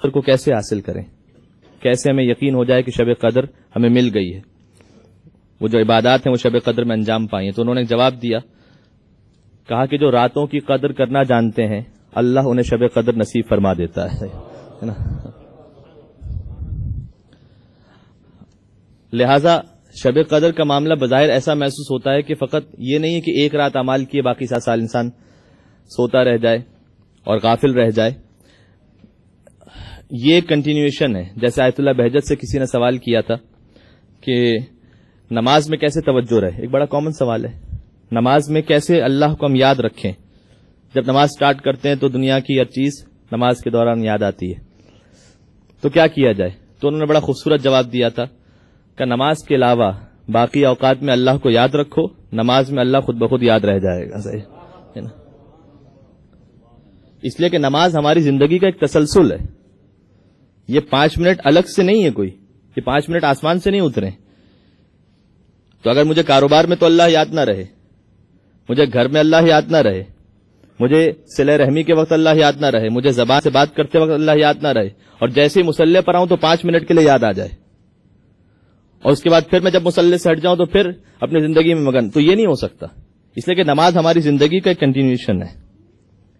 قدر کو کیسے حاصل کریں، کیسے ہمیں یقین ہو جائے کہ شب قدر ہمیں مل گئی ہے، وہ جو عبادات ہیں وہ شب قدر میں انجام پائیں. تو انہوں نے جواب دیا، کہا کہ جو راتوں کی قدر کرنا جانتے ہیں اللہ انہیں شب قدر نصیب فرما دیتا ہے نا. لہذا شب قدر کا معاملہ بظاہر ایسا محسوس ہوتا ہے کہ فقط یہ نہیں ہے کہ ایک رات اعمال کیے باقی 7 سال انسان سوتا رہ جائے اور غافل رہ جائے. یہ ایک کنٹینیویشن ہے. جیسے آیت اللہ بہجت سے کسی نے سوال کیا تھا کہ نماز میں کیسے توجہ رہے. ایک بڑا کامن سوال ہے، نماز میں کیسے اللہ کو ہم یاد رکھیں. جب نماز سٹارٹ کرتے ہیں تو دنیا کی ہر چیز نماز کے دوران یاد آتی ہے، تو کیا کیا جائے. تو انہوں نے بڑا خوبصورت جواب دیا تھا کہ نماز کے علاوہ باقی اوقات میں اللہ کو یاد رکھو، نماز میں اللہ خود بخود یاد رہ جائے گا. صحیح ہے نا. اس لیے کہ نماز ہماری زندگی کا ایک تسلسل ہے. یہ 5 منٹ الگ سے نہیں ہے کوئی، یہ 5 منٹ آسمان سے نہیں اترے. تو اگر مجھے کاروبار میں تو اللہ یاد نہ رہے، مجھے گھر میں اللہ یاد نہ رہے، مجھے صلہ رحمی کے وقت اللہ یاد نہ رہے، مجھے زبان سے بات کرتے وقت اللہ یاد نہ رہے، اور جیسے ہی مصلی پر آؤں تو 5 منٹ کے لیے یاد آ جائے، اور اس کے بعد پھر میں جب مصلی سے ہٹ جاؤں تو پھر اپنی زندگی میں مگن، تو یہ نہیں ہو سکتا. اس لیے کہ نماز ہماری زندگی کا ایک کنٹینیوشن ہے.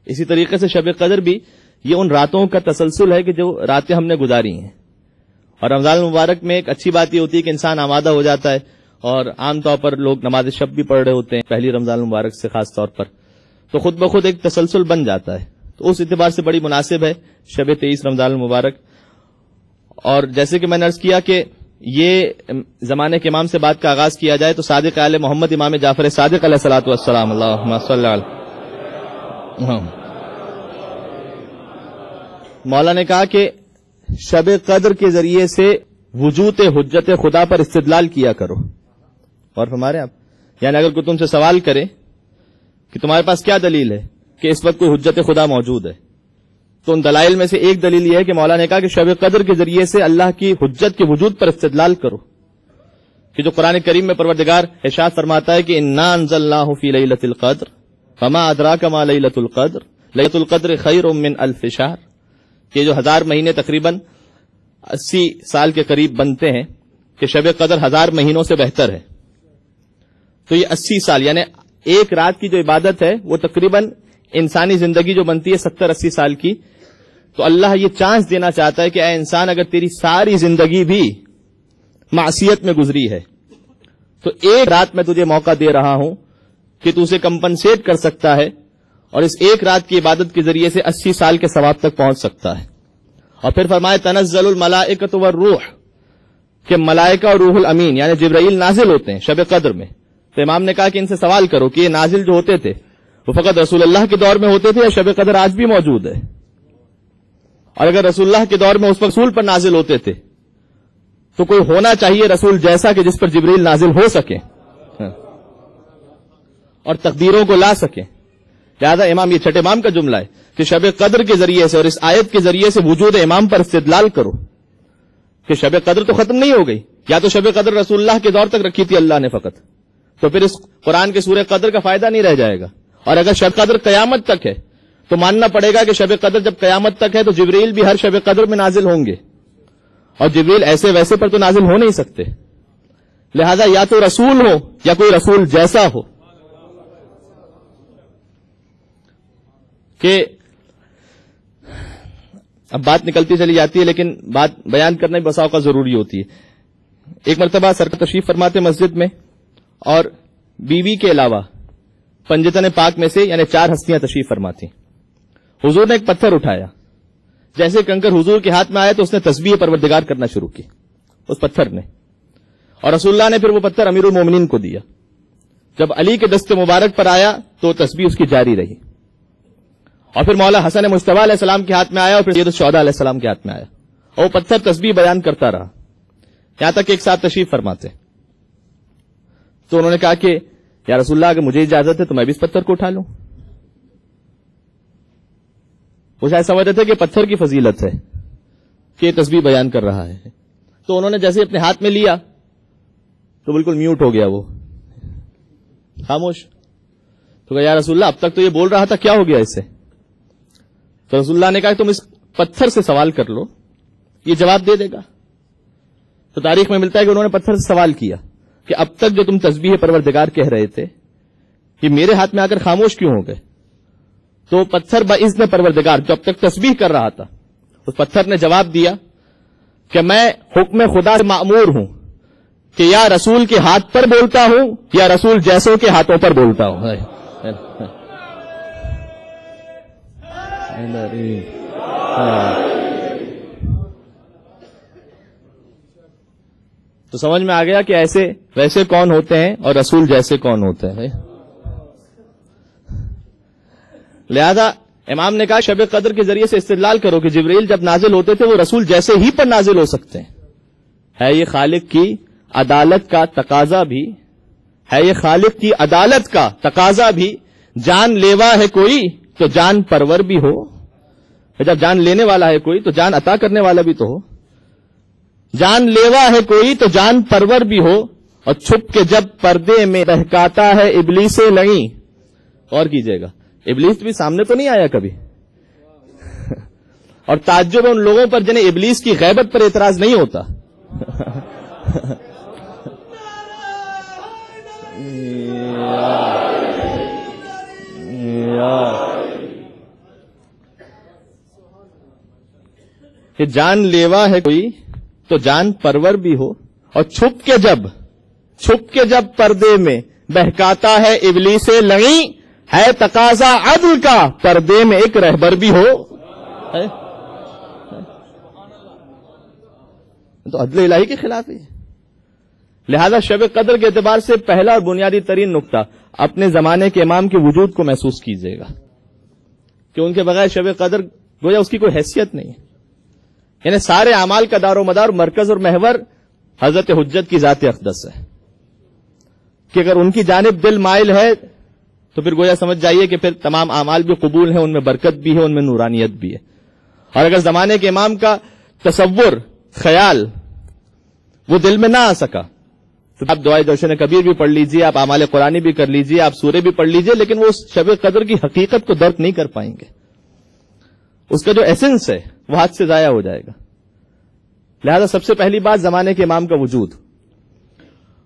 اسی طریقے سے شب قدر بھی یہ ان راتوں کا تسلسل ہے کہ جو راتیں ہم نے گزاری ہیں. اور رمضان المبارک میں ایک اچھی بات یہ ہوتی ہے کہ انسان آمادہ ہو جاتا ہے، اور عام طور پر لوگ نماز شب بھی پڑھ رہے ہوتے ہیں پہلی رمضان المبارک سے خاص طور پر، تو خود بخود ایک تسلسل بن جاتا ہے. تو اس اعتبار سے بڑی مناسب ہے شب 23 رمضان المبارک. اور جیسے کہ میں نے عرض کیا کہ یہ زمانے کے امام سے بات کا آغاز کیا جائے تو صادق آل محمد امام جعفر صادق علیہ الصلوۃ والسلام اللہم صلی علیہ مولا نے کہا کہ شب قدر کے ذریعے سے وجود حجت خدا پر استدلال کیا کرو. اور ہمارے آپ یعنی اگر کوئی تم سے سوال کرے کہ تمہارے پاس کیا دلیل ہے کہ اس وقت کوئی حجت خدا موجود ہے، تو ان دلائل میں سے ایک دلیل یہ ہے کہ مولا نے کہا کہ شب قدر کے ذریعے سے اللہ کی حجت کے وجود پر استدلال کرو. کہ جو قرآن کریم میں پروردگار ارشاد فرماتا ہے کہ انا انزلناہ فی لیلۃ القدر فما ادراک ما لیلۃ القدر لیلۃ القدر خیر من الف شہر، کہ جو 1000 مہینے تقریباً 80 سال کے قریب بنتے ہیں، کہ شب قدر 1000 مہینوں سے بہتر ہے. تو یہ 80 سال یعنی ایک رات کی جو عبادت ہے وہ تقریباً انسانی زندگی جو بنتی ہے 70-80 سال کی. تو اللہ یہ چانس دینا چاہتا ہے کہ اے انسان، اگر تیری ساری زندگی بھی معصیت میں گزری ہے تو ایک رات میں تجھے موقع دے رہا ہوں کہ تو اسے کمپنسیٹ کر سکتا ہے، اور اس ایک رات کی عبادت کے ذریعے سے 80 سال کے ثواب تک پہنچ سکتا ہے. اور پھر فرمائے تنزل الملائکۃ والروح، کہ ملائکہ اور روح الامین یعنی جبرائیل نازل ہوتے ہیں شب قدر میں. تو امام نے کہا کہ ان سے سوال کرو کہ یہ نازل جو ہوتے تھے وہ فقط رسول اللہ کے دور میں ہوتے تھے یا شب قدر آج بھی موجود ہے؟ اور اگر رسول اللہ کے دور میں اس وقت رسول پر نازل ہوتے تھے تو کوئی ہونا چاہیے رسول جیسا کہ جس پر جبریل نازل ہو سکے اور تقدیروں کو لا سکے. لہذا امام یہ چھٹے امام کا جملہ ہے کہ شب قدر کے ذریعے سے اور اس آیت کے ذریعے سے وجود امام پر استدلال کرو کہ شب قدر تو ختم نہیں ہو گئی. یا تو شب قدر رسول اللہ کے دور تک رکھی تھی اللہ نے فقط، تو پھر اس قرآن کے سورہ قدر کا فائدہ نہیں رہ جائے گا. اور اگر شب قدر قیامت تک ہے تو ماننا پڑے گا کہ شب قدر جب قیامت تک ہے تو جبریل بھی ہر شب قدر میں نازل ہوں گے، اور جبریل ایسے ویسے پر تو نازل ہو نہیں سکتے. لہذا یا تو رسول ہو یا کوئی رسول جیسا ہو. کہ اب بات نکلتی چلی جاتی ہے لیکن بات بیان کرنا بھی بسا اوقات ضروری ہوتی ہے. ایک مرتبہ سرکار تشریف فرماتے مسجد میں، اور بیوی کے علاوہ پنجتن پاک میں سے یعنی 4 ہستیاں تشریف فرماتی. حضور نے ایک پتھر اٹھایا، جیسے کنکر حضور کے ہاتھ میں آیا تو اس نے تسبیح پروردگار کرنا شروع کی اس پتھر نے، اور رسول اللہ نے پھر وہ پتھر امیر المومنین کو دیا. جب علی کے دست مبارک پر آیا تو تسبیح اس کی جاری رہی، اور پھر مولا حسن مجتبیٰ علیہ السلام کے ہاتھ میں آیا، اور پھر سید الشہداء علیہ السلام کے ہاتھ میں آیا، اور وہ پتھر تسبیح بیان کرتا رہا یہاں تک کہ ایک ساتھ تشریف فرماتے. تو انہوں نے کہا کہ یا رسول اللہ اگر مجھے اجازت ہے تو میں بھی اس پتھر کو اٹھا لوں. وہ شاید سمجھ رہے تھے کہ پتھر کی فضیلت ہے کہ تسبیح بیان کر رہا ہے. تو انہوں نے جیسے اپنے ہاتھ میں لیا تو بالکل میوٹ ہو گیا، وہ خاموش. تو کہا یا رسول اللہ اب تک تو یہ بول رہا تھا، کیا ہو گیا اس سے؟ تو رسول اللہ نے کہا کہ تم اس پتھر سے سوال کر لو، یہ جواب دے دے گا. تو تاریخ میں ملتا ہے کہ انہوں نے پتھر سے سوال کیا کہ اب تک جو تم تسبیح پروردگار کہہ رہے تھے یہ میرے ہاتھ میں آ کر خاموش کیوں ہو گئے؟ تو پتھر باذن پروردگار جو اب تک تسبیح کر رہا تھا، اس پتھر نے جواب دیا کہ میں حکم خدا سے مأمور ہوں کہ یا رسول کے ہاتھ پر بولتا ہوں یا رسول جیسوں کے ہاتھوں پر بولتا ہوں. تو سمجھ میں آ گیا کہ ایسے ویسے کون ہوتے ہیں اور رسول جیسے کون ہوتے ہیں. لہذا امام نے کہا شب قدر کے ذریعے سے استدلال کرو کہ جبریل جب نازل ہوتے تھے وہ رسول جیسے ہی پر نازل ہو سکتے ہیں. ہے یہ خالق کی عدالت کا تقاضا بھی، ہے یہ خالق کی عدالت کا تقاضا بھی. جان لیوا ہے کوئی تو جان پرور بھی ہو. جب جان لینے والا ہے کوئی تو جان عطا کرنے والا بھی تو ہو. جان لیوا ہے کوئی تو جان پرور بھی ہو. اور چھپ کے جب پردے میں بہکاتا ہے ابلیس لئی. اور کیجئے گا، ابلیس بھی سامنے تو نہیں آیا کبھی. اور تعجب ان لوگوں پر جنہیں ابلیس کی غیبت پر اعتراض نہیں ہوتا. کہ جان لیوا ہے کوئی تو جان پرور بھی ہو. اور چھپ کے جب پردے میں بہکاتا ہے ابلیس لئی، ہے تقاضا عدل کا پردے میں ایک رہبر بھی ہو. تو عدل الہی کے خلاف ہے. لہذا شب قدر کے اعتبار سے پہلا اور بنیادی ترین نقطہ، اپنے زمانے کے امام کے وجود کو محسوس کیجیے گا کہ ان کے بغیر شب قدر گویا اس کی کوئی حیثیت نہیں ہے. یعنی سارے اعمال کا دار و مدار، مرکز اور محور حضرت حجت کی ذات اقدس ہے کہ اگر ان کی جانب دل مائل ہے تو پھر گویا سمجھ جائیے کہ پھر تمام اعمال بھی قبول ہیں، ان میں برکت بھی ہے، ان میں نورانیت بھی ہے. اور اگر زمانے کے امام کا تصور، خیال وہ دل میں نہ آ سکا تو آپ دعائے جوشن کبیر بھی پڑھ لیجئے، آپ اعمال قرآنی بھی کر لیجئے، آپ سورے بھی پڑھ لیجئے، لیکن وہ شب قدر کی حقیقت کو درک نہیں کر پائیں گے. اس کا جو ایسنس ہے وہ ہاتھ سے ضائع ہو جائے گا. لہذا سب سے پہلی بات زمانے کے امام کا وجود،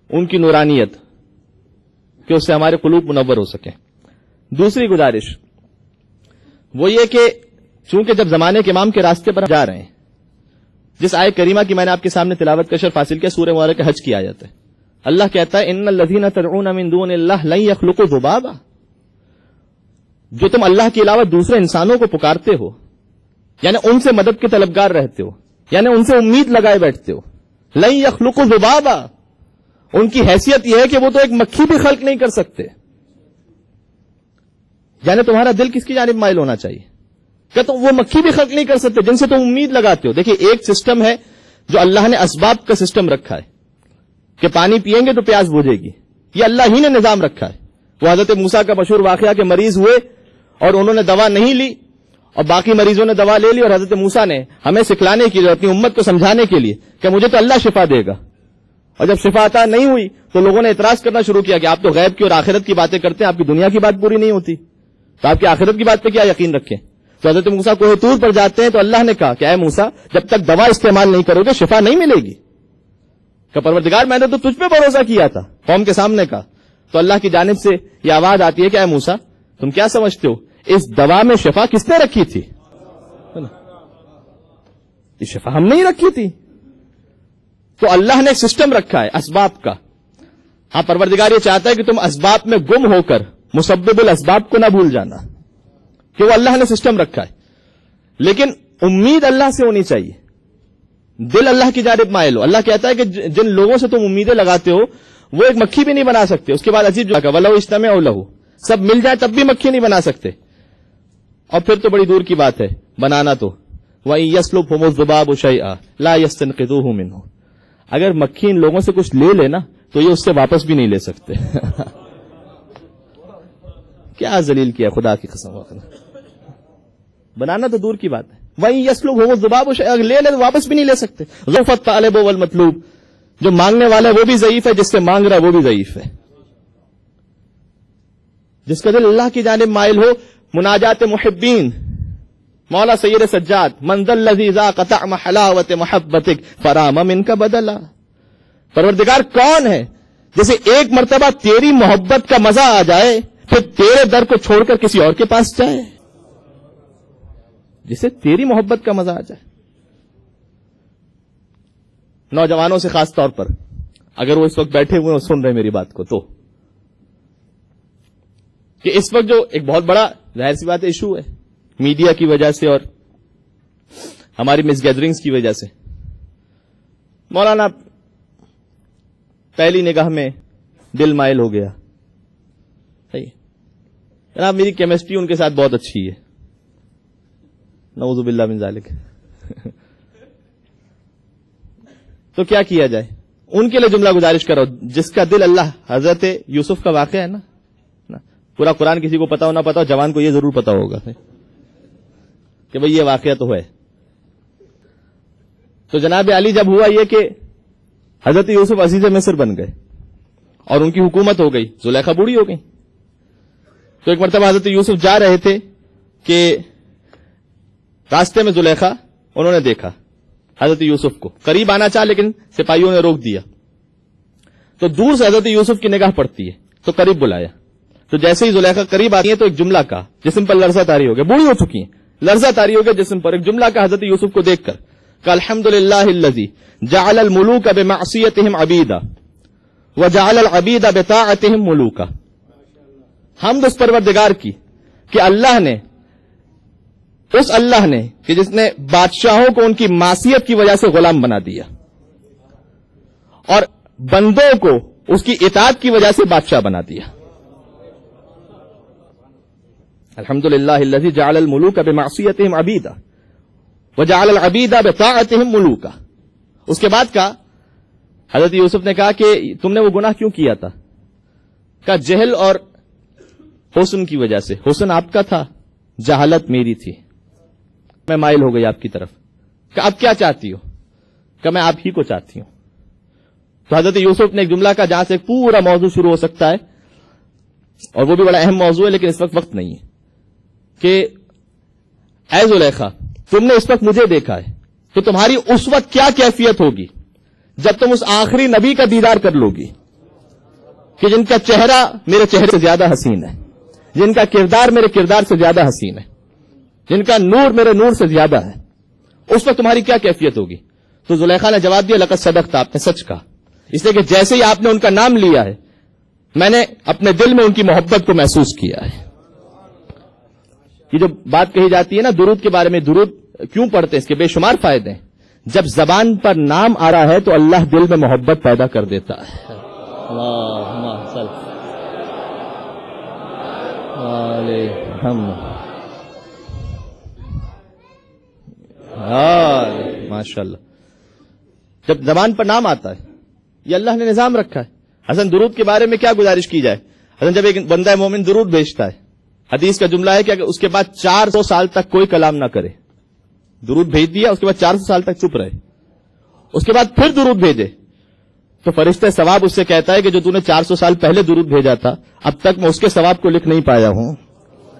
ان کی نورانیت کہ اس سے ہمارے قلوب منور ہو سکیں. دوسری گزارش وہ یہ کہ چونکہ جب زمانے کے امام کے راستے پر جا رہے ہیں، جس آیت کریمہ کی میں نے آپ کے سامنے تلاوت کا شرف حاصل کیا، سورہ مبارکہ حج کی آیت ہے. اللہ کہتا ہے ان الذین تدعون من دون اللہ لن یخلقوا ذبابا. جو تم اللہ کے علاوہ دوسرے انسانوں کو پکارتے ہو، یعنی ان سے مدد کے طلبگار رہتے ہو، یعنی ان سے امید لگائے بیٹھتے ہو، لن یخلقوا ذبابا، ان کی حیثیت یہ ہے کہ وہ تو ایک مکھی بھی خلق نہیں کر سکتے. یعنی تمہارا دل کس کی جانب مائل ہونا چاہیے کہ تم وہ مکھی بھی خلق نہیں کر سکتے جن سے تم امید لگاتے ہو. دیکھیں ایک سسٹم ہے جو اللہ نے اسباب کا سسٹم رکھا ہے کہ پانی پیئیں گے تو پیاس بجھے گی، یہ اللہ ہی نے نظام رکھا ہے. وہ حضرت موسیٰ کا مشہور واقعہ کہ مریض ہوئے اور انہوں نے دوا نہیں لی اور باقی مریضوں نے دوا لے لی، اور حضرت موسیٰ نے ہمیں سکھلانے کے لیے، اپنی امت کو سمجھانے کے لیے کہ مجھے تو اللہ شفا دے گا. اور جب شفا عطا نہیں ہوئی تو لوگوں نے اعتراض کرنا شروع کیا کہ آپ تو غیب کی اور آخرت کی باتیں کرتے ہیں، آپ کی دنیا کی بات پوری نہیں ہوتی، تو آپ کی آخرت کی بات پہ کیا یقین رکھیں. تو حضرت موسیٰ کوہ طور پر جاتے ہیں تو اللہ نے کہا کہ اے موسیٰ جب تک دوا استعمال نہیں کرو گے شفا نہیں ملے گی. کہ پروردگار میں نے تو تجھ پہ بھروسہ کیا تھا، قوم کے سامنے کا. تو اللہ کی جانب سے یہ آواز آتی ہے کہ اے موسیٰ تم کیا سمجھتے ہو اس دوا میں شفا کس نے رکھی تھی؟ یہ شفا ہم نہیں رکھی تھی. تو اللہ نے ایک سسٹم رکھا ہے اسباب کا. ہاں پروردگار یہ چاہتا ہے کہ تم اسباب میں گم ہو کر مسبب الاسباب کو نہ بھول جانا کہ وہ اللہ نے سسٹم رکھا ہے. لیکن امید اللہ سے ہونی چاہیے، دل اللہ کی جانب مائل ہو. اللہ کہتا ہے کہ جن لوگوں سے تم امیدیں لگاتے ہو وہ ایک مکھی بھی نہیں بنا سکتے. اس کے بعد عجیب جگہ وَلَوْ اجْتَمَعُوا لَهُ، سب مل جائے تب بھی مکھی نہیں بنا سکتے. اور پھر تو بڑی دور کی بات ہے بنانا تو. وَإِن يَسْلُبْهُمُ الذُّبَابُ شَيْئًا لَا يَسْتَنقِذُوهُ مِنْهُ. اگر مکھی ان لوگوں سے کچھ لے لینا تو یہ اس سے واپس بھی نہیں لے سکتے. کیا ذلیل کیا خدا کی قسم. بنانا تو دور کی بات ہے. وَإِن يَسْلُبْهُمُ الذُّبَابُ شَيْئًا اگر لے لے تو واپس بھی نہیں لے سکتے. ضعف الطالب والمطلوب، جو مانگنے والا ہے وہ بھی ضعیف ہے، جس سے مانگ رہا ہے وہ بھی ضعیف ہے. جس کا دل اللہ کی جانب مائل ہو، مناجات محبین مولا سید سجاد من ذا الذی ذاق طعم حلاوت محبتک فرام منک بدلا، پروردگار کون ہے جسے ایک مرتبہ تیری محبت کا مزہ آ جائے پھر تیرے در کو چھوڑ کر کسی اور کے پاس جائے، جسے تیری محبت کا مزہ آ جائے۔ نوجوانوں سے خاص طور پر اگر وہ اس وقت بیٹھے ہوئے ہیں سن رہے میری بات کو، تو کہ اس وقت جو ایک بہت بڑا ظاہر سی بات ایشو ہے میڈیا کی وجہ سے اور ہماری مس گیدرنگز کی وجہ سے، مولانا پہلی نگاہ میں دل مائل ہو گیا، صحیح جناب میری کیمسٹری ان کے ساتھ بہت اچھی ہے، نعوذ باللہ من ذالک، تو کیا کیا جائے؟ ان کے لیے جملہ گزارش کرو جس کا دل اللہ، حضرت یوسف کا واقعہ ہے نا، پورا قرآن کسی کو پتا ہو نہ پتا ہو، جوان کو یہ ضرور پتا ہوگا کہ بھئی یہ واقعہ تو ہے۔ تو جناب علی جب ہوا یہ کہ حضرت یوسف عزیز مصر بن گئے اور ان کی حکومت ہو گئی، زلیخا بوڑھی ہو گئی، تو ایک مرتبہ حضرت یوسف جا رہے تھے کہ راستے میں زلیخا انہوں نے دیکھا حضرت یوسف کو، قریب آنا چاہ لیکن سپاہیوں نے روک دیا، تو دور سے حضرت یوسف کی نگاہ پڑتی ہے تو قریب بلایا، تو جیسے ہی زلیخا قریب آتی ہے تو ایک جملہ کہا، جسم پر لرزہ طاری ہو گیا، بوڑھی ہو چکی ہیں، لرزہ طاری ہو گیا جسم پر، ایک جملہ کہا حضرت یوسف کو دیکھ کر کہ الحمدللہ الذی جعل الملوک بمعصیتہم عبیدا وجعل العبید بطاعتہم ملوکا، حمد اس پروردگار کی کہ اللہ نے کہ جس نے بادشاہوں کو ان کی معصیت کی وجہ سے غلام بنا دیا اور بندوں کو اس کی اطاعت کی وجہ سے بادشاہ بنا دیا۔ الحمدللہ الذی جعل الملوک بمعصیتہم عبیدا وجعل العبید بطاعتہم ملوکا۔ اس کے بعد کہا، حضرت یوسف نے کہا کہ تم نے وہ گناہ کیوں کیا تھا؟ کہا جہل اور حسن کی وجہ سے، حسن آپ کا تھا، جہالت میری تھی، میں مائل ہو گئی آپ کی طرف۔ کہ اب کیا چاہتی ہو؟ کہ میں آپ ہی کو چاہتی ہوں۔ تو حضرت یوسف نے ایک جملہ کا جہاں سے پورا موضوع شروع ہو سکتا ہے، اور وہ بھی بڑا اہم موضوع ہے لیکن اس وقت نہیں ہے، کہ اے زلیخا تم نے اس وقت مجھے دیکھا ہے تو تمہاری اس وقت کیا کیفیت ہوگی جب تم اس آخری نبی کا دیدار کر لو گی کہ جن کا چہرہ میرے چہرے سے زیادہ حسین ہے، جن کا کردار میرے کردار سے زیادہ حسین ہے، جن کا نور میرے نور سے زیادہ ہے، اس وقت تمہاری کیا کیفیت ہوگی؟ تو زلیخا نے جواب دیا لقد صدقت، آپ نے سچ کہا، اس لیے کہ جیسے ہی آپ نے ان کا نام لیا ہے میں نے اپنے دل میں ان کی محبت کو محسوس کیا ہے۔ یہ جو بات کہی جاتی ہے نا درود کے بارے میں، درود کیوں پڑھتے ہیں؟ اس کے بے شمار فائدے ہیں۔ جب زبان پر نام آ رہا ہے تو اللہ دل میں محبت پیدا کر دیتا ہے۔ اللہم صل علی ماشاء اللہ، جب زبان پر نام آتا ہے یہ اللہ نے نظام رکھا ہے۔ حسن درود کے بارے میں کیا گزارش کی جائے؟ حسن جب ایک بندہ مومن درود بھیجتا ہے، حدیث کا جملہ ہے کہ اگر اس کے بعد 400 سال تک کوئی کلام نہ کرے، درود بھیج دیا اس کے بعد 400 سال تک چپ رہے، اس کے بعد پھر درود بھیجے تو فرشتہ ثواب اس سے کہتا ہے کہ جو تو نے 400 سال پہلے درود بھیجا تھا اب تک میں اس کے ثواب کو لکھ نہیں پایا ہوں۔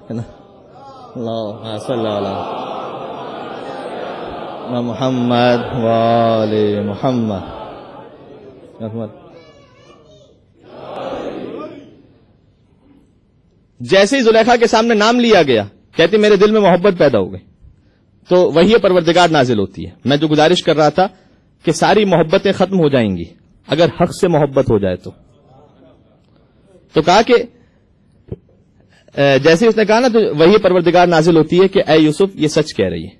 اللہ صلی اللہ محمد وآل محمد۔ جیسے ہی زلیخا کے سامنے نام لیا گیا کہتی میرے دل میں محبت پیدا ہو گئی، تو وہی پروردگار نازل ہوتی ہے۔ میں جو گزارش کر رہا تھا کہ ساری محبتیں ختم ہو جائیں گی اگر حق سے محبت ہو جائے تو کہا کہ جیسے اس نے کہا نا تو وہی پروردگار نازل ہوتی ہے کہ اے یوسف یہ سچ کہہ رہی ہے،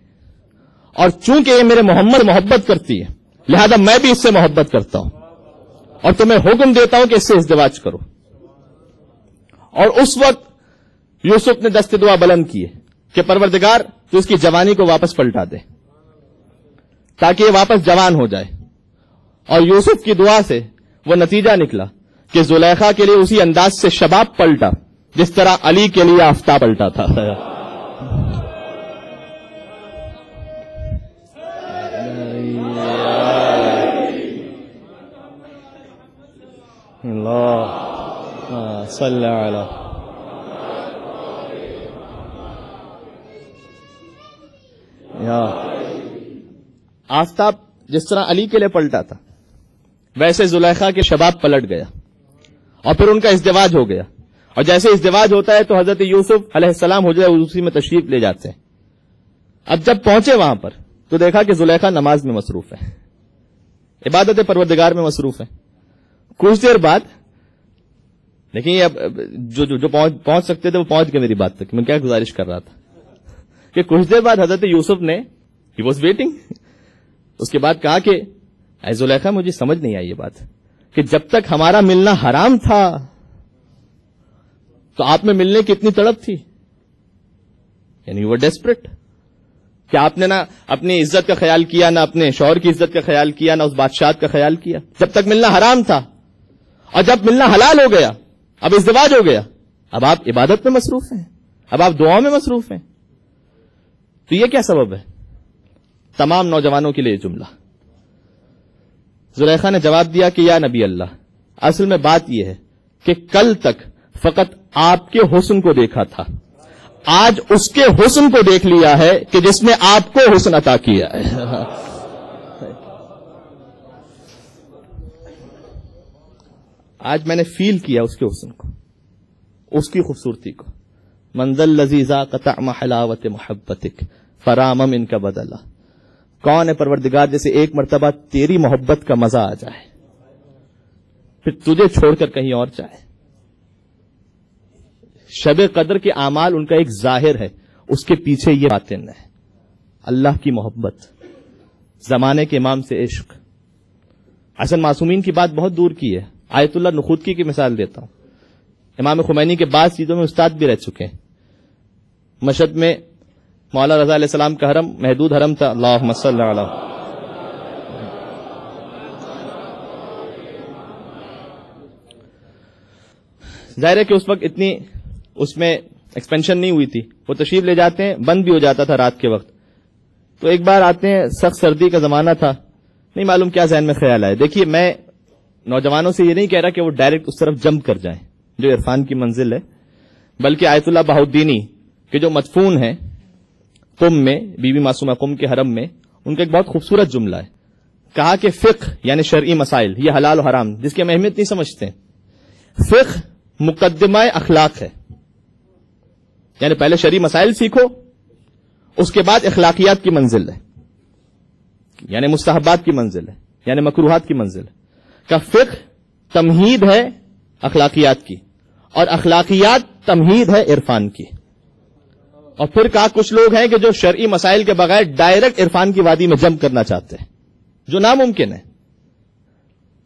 اور چونکہ یہ میرے محمد محبت کرتی ہے لہذا میں بھی اس سے محبت کرتا ہوں اور تمہیں حکم دیتا ہوں کہ اس سے ازدواج کرو۔ اور اس وقت یوسف نے دست دعا بلند کیے کہ پروردگار تو اس کی جوانی کو واپس پلٹا دے تاکہ یہ واپس جوان ہو جائے، اور یوسف کی دعا سے وہ نتیجہ نکلا کہ زلیخا کے لیے اسی انداز سے شباب پلٹا جس طرح علی کے لیے آفتاب پلٹا تھا۔ اللہ صلی علی آفتاب جس طرح علی کے لیے پلٹا تھا ویسے زلیخا کے شباب پلٹ گیا اور پھر ان کا ازدواج ہو گیا. اور جیسے ازدواج ہوتا ہے تو حضرت یوسف علیہ السلام حجرہ عروسی میں تشریف لے جاتے ہیں. اب جب پہنچے وہاں پر تو دیکھا کہ زلیخا نماز میں مصروف ہے, عبادت پروردگار میں مصروف ہے. کچھ دیر بعد دیکھیں اب جو پہنچ سکتے تھے وہ پہنچ گئے میری بات تک. میں کیا گزارش کر رہا تھا کہ کچھ دیر بعد حضرت یوسف نے ہی واز ویٹنگ, اس کے بعد کہا کہ اے زلیخا مجھے سمجھ نہیں آئی یہ بات کہ جب تک ہمارا ملنا حرام تھا تو آپ میں ملنے کی اتنی تڑپ تھی, یعنی وہ ڈیسپریٹ کہ آپ نے نہ اپنی عزت کا خیال کیا, نہ اپنے شوہر کی عزت کا خیال کیا, نہ اس بادشاہ کا خیال کیا. جب تک ملنا حرام تھا اور جب ملنا حلال ہو گیا, اب ازدواج ہو گیا, اب آپ عبادت میں مصروف ہیں, اب آپ دعاؤں میں مصروف ہیں. تو یہ کیا سبب ہے؟ تمام نوجوانوں کے لیے جملہ. زلیخا نے جواب دیا کہ یا نبی اللہ, اصل میں بات یہ ہے کہ کل تک فقط آپ کے حسن کو دیکھا تھا, آج اس کے حسن کو دیکھ لیا ہے کہ جس نے آپ کو حسن عطا کیا ہے. آج میں نے فیل کیا اس کے حسن کو, اس کی خوبصورتی کو. منزل لذیذہ قطع حلاوت محبتک فرام من کا بدلہ. کون ہے پروردگار جیسے ایک مرتبہ تیری محبت کا مزہ آ جائے پھر تجھے چھوڑ کر کہیں اور جائے. شب قدر کے اعمال ان کا ایک ظاہر ہے, اس کے پیچھے یہ باطن ہے, اللہ کی محبت, زمانے کے امام سے عشق. حسن معصومین کی بات بہت دور کی ہے, آیت اللہ نخودکی کی مثال دیتا ہوں. امام خمینی کے بعض چیزوں میں استاد بھی رہ چکے ہیں. مشہد میں مولا رضا علیہ السلام کا حرم محدود حرم تھا. اللہم صلی علی. ظاہر ہے کہ اس وقت اتنی اس میں ایکسپینشن نہیں ہوئی تھی. وہ تشریف لے جاتے ہیں, بند بھی ہو جاتا تھا رات کے وقت. تو ایک بار آتے ہیں, سخت سردی کا زمانہ تھا, نہیں معلوم کیا ذہن میں خیال آئے. دیکھیے میں نوجوانوں سے یہ نہیں کہہ رہا کہ وہ ڈائریکٹ اس طرف جمپ کر جائیں جو عرفان کی منزل ہے, بلکہ آیت اللہ بہاؤالدینی کے جو مدفون ہیں قم میں, بی بی معصومہ قم کے حرم میں, ان کا ایک بہت خوبصورت جملہ ہے. کہا کہ فقہ یعنی شرعی مسائل, یہ حلال و حرام جس کی ہم اہمیت نہیں سمجھتے, فقہ مقدمہ اخلاق ہے. یعنی پہلے شرعی مسائل سیکھو, اس کے بعد اخلاقیات کی منزل ہے, یعنی مستحبات کی منزل ہے, یعنی مکروہات کی منزل ہے. کا فقہ تمہید ہے اخلاقیات کی, اور اخلاقیات تمہید ہے عرفان کی. اور پھر کہا کچھ لوگ ہیں کہ جو شرعی مسائل کے بغیر ڈائریکٹ عرفان کی وادی میں جمپ کرنا چاہتے ہیں, جو ناممکن ہے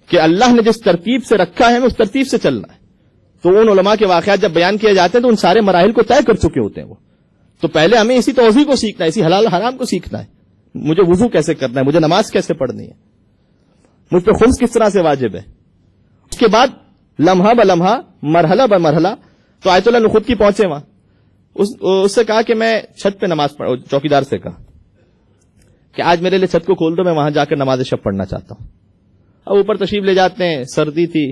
کہ اللہ نے جس ترتیب سے رکھا ہے اس ترتیب سے چلنا ہے. تو ان علماء کے واقعات جب بیان کیے جاتے ہیں تو ان سارے مراحل کو طے کر چکے ہوتے ہیں وہ. تو پہلے ہمیں اسی توضیح کو سیکھنا ہے, اسی حلال حرام کو سیکھنا ہے. مجھے وضو کیسے کرنا ہے, مجھے نماز کیسے پڑھنی ہے, مجھ پہ خمس کس طرح سے واجب ہے. اس کے بعد لمحہ بلمحہ, مرحلہ بمرحلہ. تو آیت اللہ نخودکی پہنچے وہاں, اس سے کہا کہ میں چھت پہ نماز پڑھ, چوکیدار سے کہا کہ آج میرے لیے چھت کو کھول دو, میں وہاں جا کر نماز شب پڑھنا چاہتا ہوں. اب اوپر تشریف لے جاتے ہیں, سردی تھی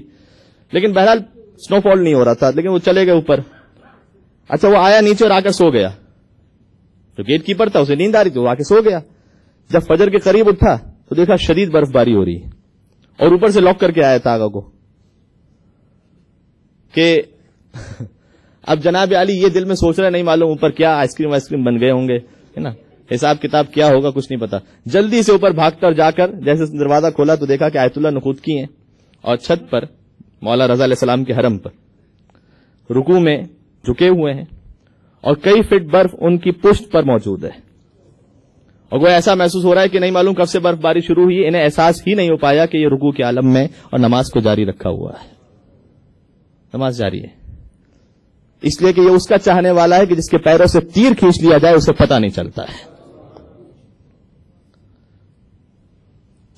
لیکن بہرحال سنو فال نہیں ہو رہا تھا, لیکن وہ چلے گئے اوپر. اچھا وہ آیا نیچے اور آ کر سو گیا. جو گیٹ کیپر تھا اسے نیند آ رہی تھی, وہ آ کے سو گیا. جب فجر کے قریب اٹھا تو دیکھا شدید برف باری ہو رہی ہے, اور اوپر سے لاک کر کے آیا تھا آگا کو کہ اب جناب علی یہ دل میں سوچ رہے نہیں معلوم اوپر کیا آئس کریم بن گئے ہوں گے, ہے نا, حساب کتاب کیا ہوگا کچھ نہیں پتا. جلدی سے اوپر بھاگتا اور جا کر جیسے دروازہ کھولا تو دیکھا کہ آیت اللہ نخودکی ہیں, اور چھت پر مولا رضا علیہ السلام کے حرم پر رکوع میں جھکے ہوئے ہیں, اور کئی فٹ برف ان کی پشت پر موجود ہے. اور وہ ایسا محسوس ہو رہا ہے کہ نہیں معلوم کب سے برف باری شروع ہوئی, انہیں احساس ہی نہیں ہو پایا کہ یہ رکوع کے عالم میں اور نماز کو جاری رکھا ہوا ہے. نماز جاری ہے اس لیے کہ یہ اس کا چاہنے والا ہے کہ جس کے پیروں سے تیر کھینچ لیا جائے اسے پتہ نہیں چلتا ہے.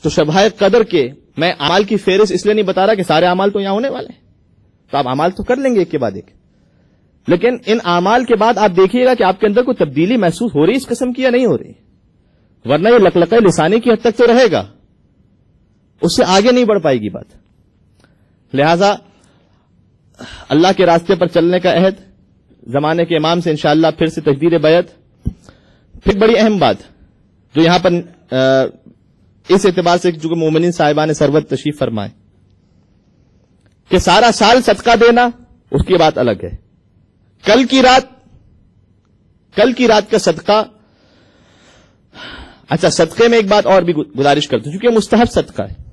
تو شبہ قدر کے میں اعمال کی فہرست اس لیے نہیں بتا رہا کہ سارے اعمال تو یہاں ہونے والے ہیں, تو آپ اعمال تو کر لیں گے ایک کے بعد ایک, لیکن ان اعمال کے بعد آپ دیکھیے گا کہ آپ کے اندر کوئی تبدیلی محسوس ہو رہی اس قسم کی یا نہیں ہو رہی, ورنہ یہ لقلقہ لسانی کی حد تک تو رہے گا, اس سے آگے نہیں بڑھ پائے گی بات. لہذا اللہ کے راستے پر چلنے کا عہد زمانے کے امام سے انشاءاللہ پھر سے تجدید بیعت. پھر بڑی اہم بات جو یہاں پر اس اعتبار سے چونکہ مومنین صاحبان سرورت تشریف فرمائے کہ سارا سال صدقہ دینا اس کی بات الگ ہے. کل کی رات کا صدقہ. اچھا صدقے میں ایک بات اور بھی گزارش کرتا ہوں چونکہ مستحب صدقہ ہے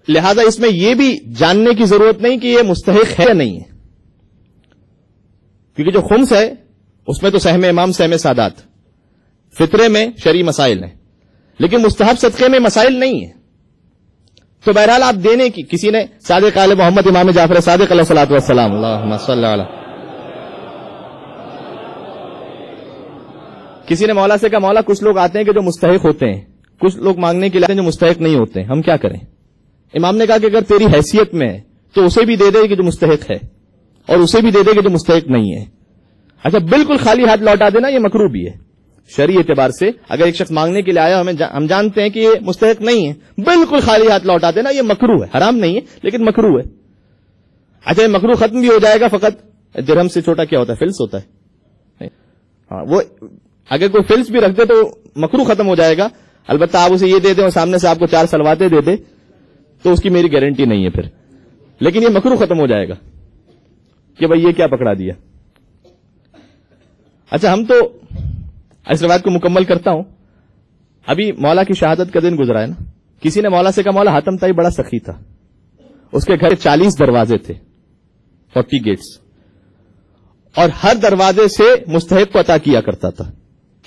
لہذا اس میں یہ بھی جاننے کی ضرورت نہیں کہ یہ مستحق ہے یا نہیں ہے, کیونکہ جو خمس ہے اس میں تو سہم امام سہم سادات فطرے میں شرعی مسائل ہیں, لیکن مستحب صدقے میں مسائل نہیں ہیں. تو بہرحال آپ دینے کی, کسی نے صادق آل محمد امام جعفر صادق علیہ الصلوۃ والسلام اللہم صلی علی, کسی نے مولا سے کہا مولا کچھ لوگ آتے ہیں کہ جو مستحق ہوتے ہیں, کچھ لوگ مانگنے کے لیے آتے ہیں جو مستحق نہیں ہوتے ہیں, ہم کیا کریں؟ امام نے کہا کہ اگر تیری حیثیت میں ہے تو اسے بھی دے دے کہ جو مستحق ہے اور اسے بھی دے دے کہ جو مستحق نہیں ہے. اچھا بالکل خالی ہاتھ لوٹا دینا یہ مکروہ بھی ہے شرعی اعتبار سے. اگر ایک شخص مانگنے کے لیے آیا ہم جانتے ہیں کہ یہ مستحق نہیں ہے, بالکل خالی ہاتھ لوٹا دینا یہ مکروہ ہے, حرام نہیں ہے لیکن مکروہ ہے. اچھا یہ مکروہ ختم بھی ہو جائے گا, فقط درہم سے چھوٹا کیا ہوتا ہے؟ فلس ہوتا ہے. ہاں وہ اگر کوئی فلس بھی رکھ دے تو مکروہ ختم ہو جائے گا. البتہ آپ اسے یہ دے دیں اور سامنے سے آپ کو 4 سلواتے دے دے تو اس کی میری گارنٹی نہیں ہے پھر, لیکن یہ مکروہ ختم ہو جائے گا کہ بھئی یہ کیا پکڑا دیا. اچھا ہم تو اس روایت کو مکمل کرتا ہوں. ابھی مولا کی شہادت کا دن گزرا ہے نا, کسی نے مولا سے کہا مولا حاتم تائی بڑا سخی تھا, اس کے گھر 40 دروازے تھے 40 گیٹس, اور ہر دروازے سے مستحق کو عطا کیا کرتا تھا,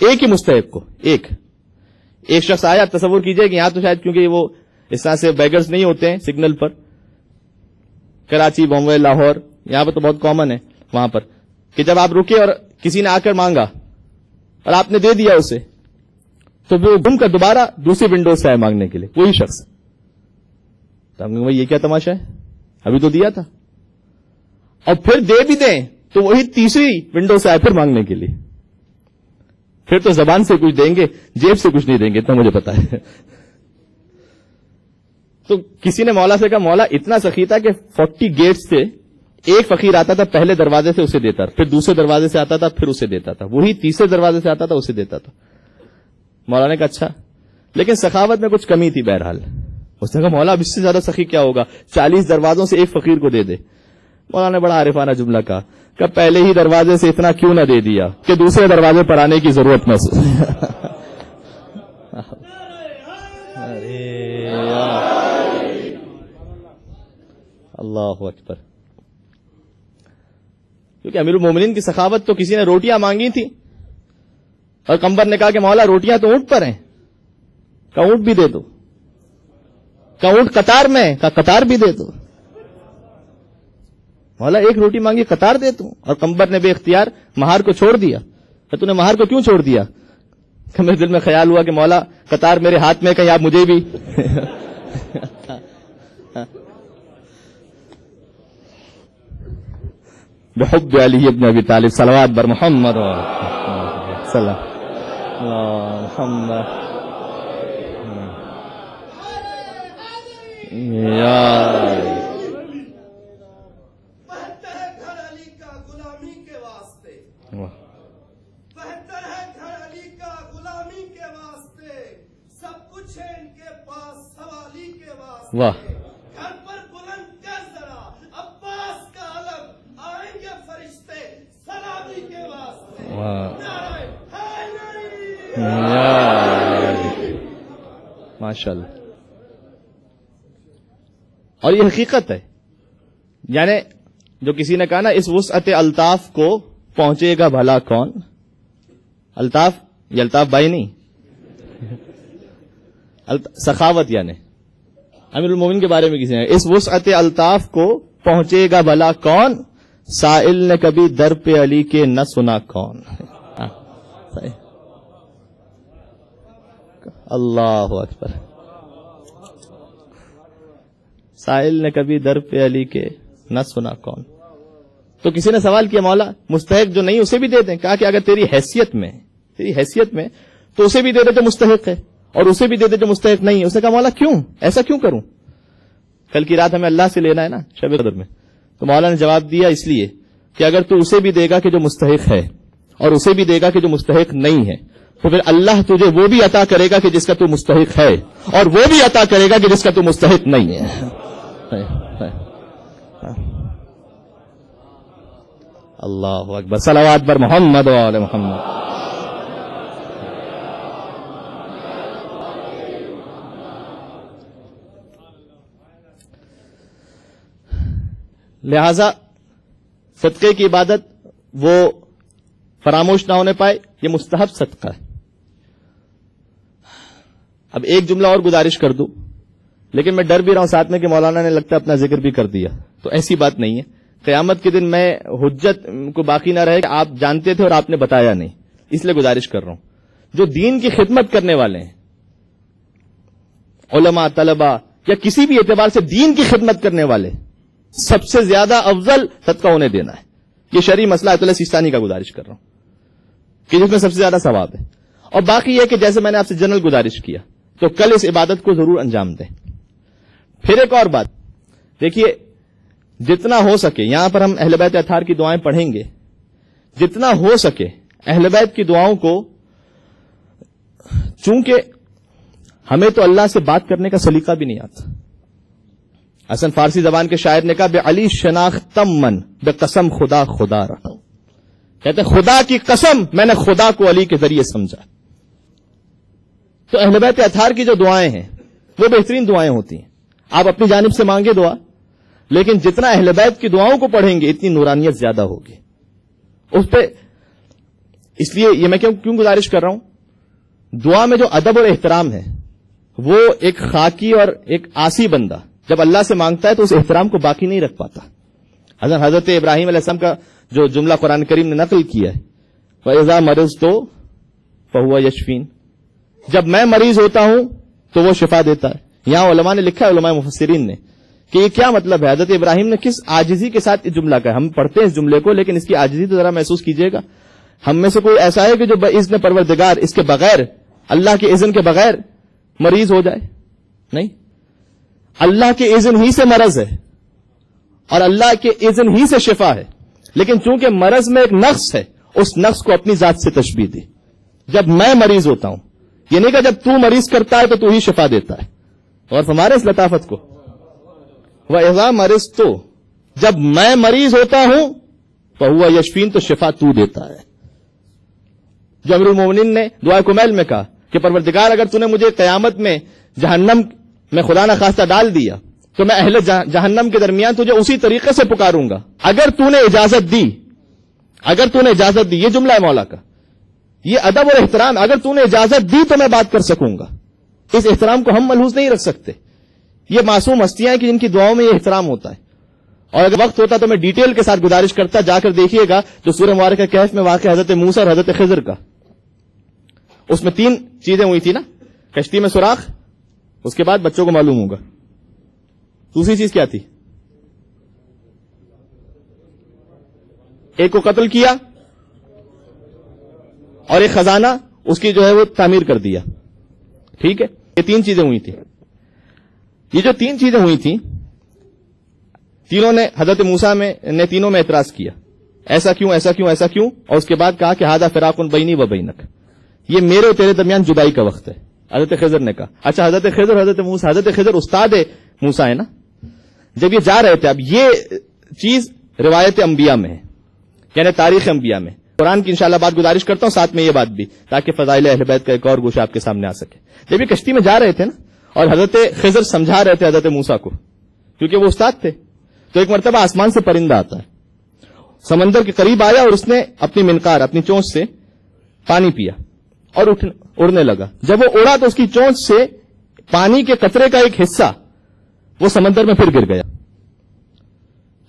ایک ہی مستحق کو. ایک شخص آیا, تصور کیجئے کہ یہاں تو شاید کیونکہ وہ اس طرح سے بیگرز نہیں ہوتے ہیں سگنل پر, کراچی بامبے لاہور یہاں پر تو بہت کامن ہے وہاں پر, کہ جب آپ رکے اور کسی نے آ کر مانگا اور آپ نے دے دیا اسے تو وہ گم کر دوبارہ دوسری ونڈو سے آئے مانگنے کے لیے وہی شخص. تو ہم کہیں یہ کیا تماشا ہے, ابھی تو دیا تھا, اور پھر دے بھی دیں تو وہی تیسری ونڈو سے آئے پھر مانگنے کے لیے. پھر تو زبان سے کچھ دیں گے, جیب سے کچھ نہیں دیں گے, اتنا مجھے پتا ہے. تو کسی نے مولا سے کہا مولا اتنا سخی تھا کہ 40 گیٹ سے ایک فقیر آتا تھا, پہلے دروازے سے اسے دیتا, پھر دوسرے دروازے سے آتا تھا پھر اسے دیتا تھا, وہی تیسرے دروازے سے آتا تھا اسے دیتا تھا. مولا نے کہا اچھا, لیکن سخاوت میں کچھ کمی تھی. بہرحال اس نے کہا مولا اب اس سے زیادہ سخی کیا ہوگا, 40 دروازوں سے ایک فقیر کو دے دے. مولا نے بڑا عارفانہ جملہ کہا کہ پہلے ہی دروازے سے اتنا کیوں نہ دے دیا کہ دوسرے دروازے پر آنے کی ضرورت محسوس. اللہ اکبر. کیونکہ امیر المومنین کی سخاوت تو کسی نے روٹیاں مانگی تھی اور قمبر نے کہا کہ مولا روٹیاں تو اونٹ پر ہیں, کہ اونٹ بھی دے دو, کہ اونٹ قطار میں ہے, کہ قطار بھی دے دو. مولا ایک روٹی مانگی قطار دے دوں, اور قمبر نے بے اختیار مہار کو چھوڑ دیا. کہ تو نے مہار کو کیوں چھوڑ دیا؟ کہ میرے دل میں خیال ہوا کہ مولا قطار میرے ہاتھ میں, کہیں آپ مجھے بھی. بحب علی ابن ابی طالب صلوات بر محمد صلی اللہ واہ. گھر پر بلند کر ذرا عباس کا علم, آئیں گے فرشتے سلامتی کے واسطے. ماشاء اللہ. اور یہ حقیقت ہے, یعنی جو کسی نے کہا نا اس وسعت الطاف کو پہنچے گا بھلا کون. الطاف یہ الطاف بھائی نہیں, سخاوت یعنی امیر المومنین کے بارے میں کسی نے اس وسعت الطاف کو پہنچے گا بھلا کون, سائل نے کبھی در پہ علی کے نہ سنا کون. اللہ اکبر. سائل نے کبھی در پہ علی کے نہ سنا کون. تو کسی نے سوال کیا مولا مستحق جو نہیں اسے بھی دے دیں. کہا کہ اگر تیری حیثیت میں تو اسے بھی دے دے جو مستحق ہے اور اسے بھی دے دے جو مستحق نہیں ہے. اس نے کہا مولا کیوں, ایسا کیوں کروں؟ کل کی رات ہمیں اللہ سے لینا ہے نا شب قدر میں. تو مولا نے جواب دیا اس لیے کہ اگر تو اسے بھی دے گا کہ جو مستحق ہے اور اسے بھی دے گا کہ جو مستحق نہیں ہے تو پھر اللہ تجھے وہ بھی عطا کرے گا کہ جس کا تو مستحق ہے، اور وہ بھی عطا کرے گا کہ جس کا تو مستحق نہیں ہے۔ اللہ اکبر، صلوات بر محمد و آل محمد۔ لہذا صدقے کی عبادت وہ فراموش نہ ہونے پائے، یہ مستحب صدقہ ہے۔ اب ایک جملہ اور گزارش کر دوں، لیکن میں ڈر بھی رہا ہوں ساتھ میں کہ مولانا نے لگتا ہے اپنا ذکر بھی کر دیا، تو ایسی بات نہیں ہے۔ قیامت کے دن میں حجت کو باقی نہ رہے کہ آپ جانتے تھے اور آپ نے بتایا نہیں، اس لیے گزارش کر رہا ہوں۔ جو دین کی خدمت کرنے والے ہیں، علماء، طلباء، یا کسی بھی اعتبار سے دین کی خدمت کرنے والے، سب سے زیادہ افضل صدقہ انہیں دینا ہے۔ یہ شرعی مسئلہ آیت اللہ سیستانی کا گزارش کر رہا ہوں کہ جس میں سب سے زیادہ ثواب ہے۔ اور باقی یہ کہ جیسے میں نے آپ سے جنرل گزارش کیا، تو کل اس عبادت کو ضرور انجام دیں۔ پھر ایک اور بات دیکھیے، جتنا ہو سکے یہاں پر ہم اہل بیت اطہار کی دعائیں پڑھیں گے، جتنا ہو سکے اہل بیت کی دعاؤں کو، چونکہ ہمیں تو اللہ سے بات کرنے کا سلیقہ بھی نہیں آتا۔ حسن فارسی زبان کے شاعر نے کہا، بے علی شناختم من بے قسم خدا خدا رہا، کہتے خدا کی قسم میں نے خدا کو علی کے ذریعے سمجھا۔ تو اہل بیت اطہار کی جو دعائیں ہیں وہ بہترین دعائیں ہوتی ہیں، آپ اپنی جانب سے مانگے دعا، لیکن جتنا اہل بیت کی دعاؤں کو پڑھیں گے اتنی نورانیت زیادہ ہوگی اس پہ۔ اس لیے یہ میں کیوں گزارش کر رہا ہوں، دعا میں جو ادب اور احترام ہے، وہ ایک خاکی اور ایک آسی بندہ جب اللہ سے مانگتا ہے تو اس احترام کو باقی نہیں رکھ پاتا۔ حضرت ابراہیم علیہ السلام کا جو جملہ قرآن کریم نے نقل کیا ہے، وَإِذَا مَرِضْتُ فَهُوَ يَشْفِينِ، جب میں مریض ہوتا ہوں تو وہ شفا دیتا ہے۔ یہاں علماء نے لکھا ہے، علماء مفسرین نے، کہ یہ کیا مطلب ہے، حضرت ابراہیم نے کس عاجزی کے ساتھ اس جملہ کہا۔ ہم پڑھتے ہیں اس جملے کو، لیکن اس کی عاجزی تو ذرا محسوس کیجئے گا۔ ہم میں سے کوئی ایسا ہے کہ جو باذن پروردگار، اس کے بغیر، اللہ کے اذن کے بغیر مریض ہو جائے؟ نہیں، اللہ کے اذن ہی سے مرض ہے اور اللہ کے اذن ہی سے شفا ہے، لیکن چونکہ مرض میں ایک نقص ہے، اس نقص کو اپنی ذات سے تشبیہ دی۔ جب میں مریض ہوتا ہوں، یہ نہیں کہ جب تو مریض کرتا ہے تو ہی شفا دیتا ہے۔ اور ہمارے اس لطافت کو، وَإِذَا مَرِضْتُ، جب میں مریض ہوتا ہوں فَهُوَ يَشْفِينِ، تو شفا تو دیتا ہے۔ جو امیر المومنین نے دعا کمیل میں کہا کہ پروردگار اگر تو نے مجھے قیامت میں جہنم میں خدا نہ خواستہ ڈال دیا تو میں اہل جہنم کے درمیان تجھے اسی طریقے سے پکاروں گا، اگر تو نے اجازت دی، اگر تو نے اجازت دی۔ یہ جملہ ہے مولا کا، یہ ادب اور احترام، اگر تو نے اجازت دی تو میں بات کر سکوں گا۔ اس احترام کو ہم ملحوظ نہیں رکھ سکتے۔ یہ معصوم ہستیاں ہیں کہ جن کی دعاؤں میں یہ احترام ہوتا ہے، اور اگر وقت ہوتا تو میں ڈیٹیل کے ساتھ گزارش کرتا، جا کر دیکھیے گا جو سورہ مبارکہ کہف میں واقع حضرت موسیٰ اور حضرت خضر کا، اس میں 3 چیزیں ہوئی تھی نا، کشتی میں سوراخ، اس کے بعد بچوں کو معلوم ہوگا، دوسری چیز کیا تھی؟ ایک کو قتل کیا اور ایک خزانہ اس کی جو ہے وہ تعمیر کر دیا۔ ٹھیک ہے، یہ 3 چیزیں ہوئی تھی۔ یہ جو 3 چیزیں ہوئی تھیں، تینوں نے حضرت موسیٰ نے تینوں میں اعتراض کیا، ایسا کیوں، ایسا کیوں، ایسا کیوں، اور اس کے بعد کہا کہ ھذا فراق بینی و بینک، یہ میرے اور تیرے درمیان جدائی کا وقت ہے۔ حضرت خضر نے کہا، اچھا حضرت خضر، حضرت موسیٰ، حضرت خضر استاد موسیٰ ہے نا، جب یہ جا رہے تھے، اب یہ چیز روایت انبیاء میں ہے، یعنی تاریخ انبیاء میں، قرآن کی انشاءاللہ بات گزارش کرتا ہوں، ساتھ میں یہ بات بھی، تاکہ فضائل اہل بیت کا ایک اور گوشہ آپ کے سامنے آ سکے۔ جب یہ کشتی میں جا رہے تھے نا، اور حضرت خضر سمجھا رہے تھے حضرت موسیٰ کو، کیونکہ وہ استاد تھے، تو ایک مرتبہ آسمان سے پرندہ آتا ہے، سمندر کے قریب آیا اور اس نے اپنی منقار، اپنی چونچ سے پانی پیا اور اڑنے لگا۔ جب وہ اڑا تو اس کی چونچ سے پانی کے قطرے کا ایک حصہ وہ سمندر میں پھر گر گیا۔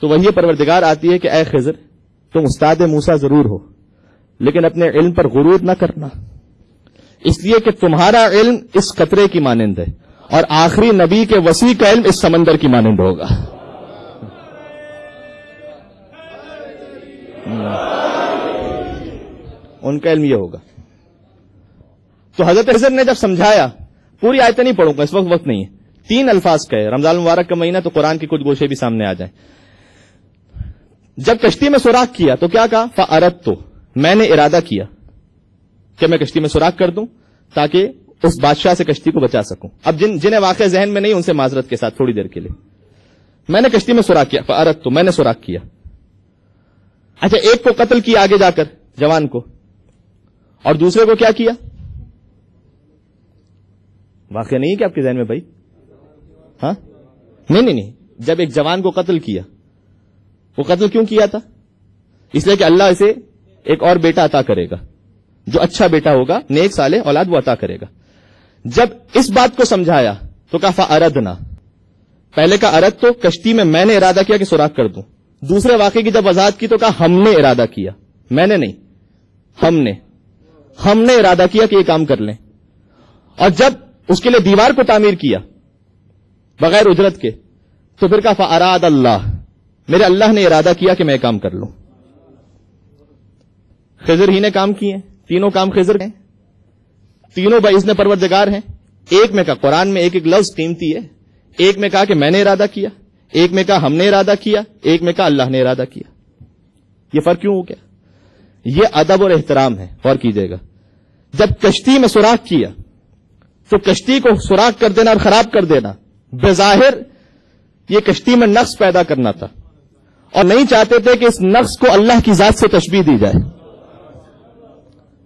تو وہی پروردگار آتی ہے کہ اے خضر، تم استاد موسیٰ ضرور ہو، لیکن اپنے علم پر غرور نہ کرنا، اس لیے کہ تمہارا علم اس قطرے کی مانند ہے اور آخری نبی کے وسیع کا علم اس سمندر کی مانند ہوگا۔ ان کا علم یہ ہوگا۔ تو حضرت خضر نے جب سمجھایا، پوری آیتیں نہیں پڑھوں گا، اس وقت نہیں ہے، 3 الفاظ کہے، رمضان المبارک کا مہینہ تو قرآن کے کچھ گوشے بھی سامنے آ جائیں۔ جب کشتی میں سوراخ کیا تو کیا کہا؟ فَأَرَدْتُ، میں نے ارادہ کیا، کہ میں کشتی میں سوراخ کر دوں تاکہ اس بادشاہ سے کشتی کو بچا سکوں. اب جنہیں واقعہ ذہن میں نہیں ان سے معذرت کے ساتھ تھوڑی دیر کے لیے. میں نے کشتی میں سوراخ کیا، فأردت، میں نے سوراخ کیا. اچھا، ایک کو قتل کیا آگے جا کر، جوان کو، اور دوسرے کو کیا کیا؟ واقعہ نہیں ہے کہ آپ کے ذہن میں بھائی؟ ہاں نہیں. جب ایک جوان کو قتل کیا، وہ قتل کیوں کیا تھا؟ اس لیے کہ اللہ اسے ایک اور بیٹا عطا کرے گا، جو اچھا بیٹا ہوگا، نیک صالح اولاد وہ عطا کرے گا. جب اس بات کو سمجھایا تو کہا فأردنا. پہلے کا ارد تو کشتی میں نے ارادہ کیا کہ سوراخ کر دوں. دوسرے واقعے کی جب وضاحت کی تو کہا ہم نے ارادہ کیا، میں نے نہیں، ہم نے ارادہ کیا کہ یہ کام کر لیں. اور جب اس کے لیے دیوار کو تعمیر کیا بغیر اجرت کے تو پھر کہا فأراد اللہ، میرے اللہ نے ارادہ کیا کہ میں یہ کام کر لوں. خضر ہی نے کام کیے، تینوں کام خضر ہیں، تینوں باذن پروردگار ہیں. ایک میں کہا قرآن میں ایک لفظ قیمتی ہے، ایک میں کہا کہ میں نے ارادہ کیا، ایک میں کہا ہم نے ارادہ کیا، ایک میں کہا اللہ نے ارادہ کیا. یہ فرق کیوں ہو گیا؟ یہ ادب اور احترام ہے. غور کیجئے گا، جب کشتی میں سوراخ کیا تو کشتی کو سوراخ کر دینا اور خراب کر دینا بظاہر یہ کشتی میں نقص پیدا کرنا تھا، اور نہیں چاہتے تھے کہ اس نقص کو اللہ کی ذات سے تشبیہ دی جائے.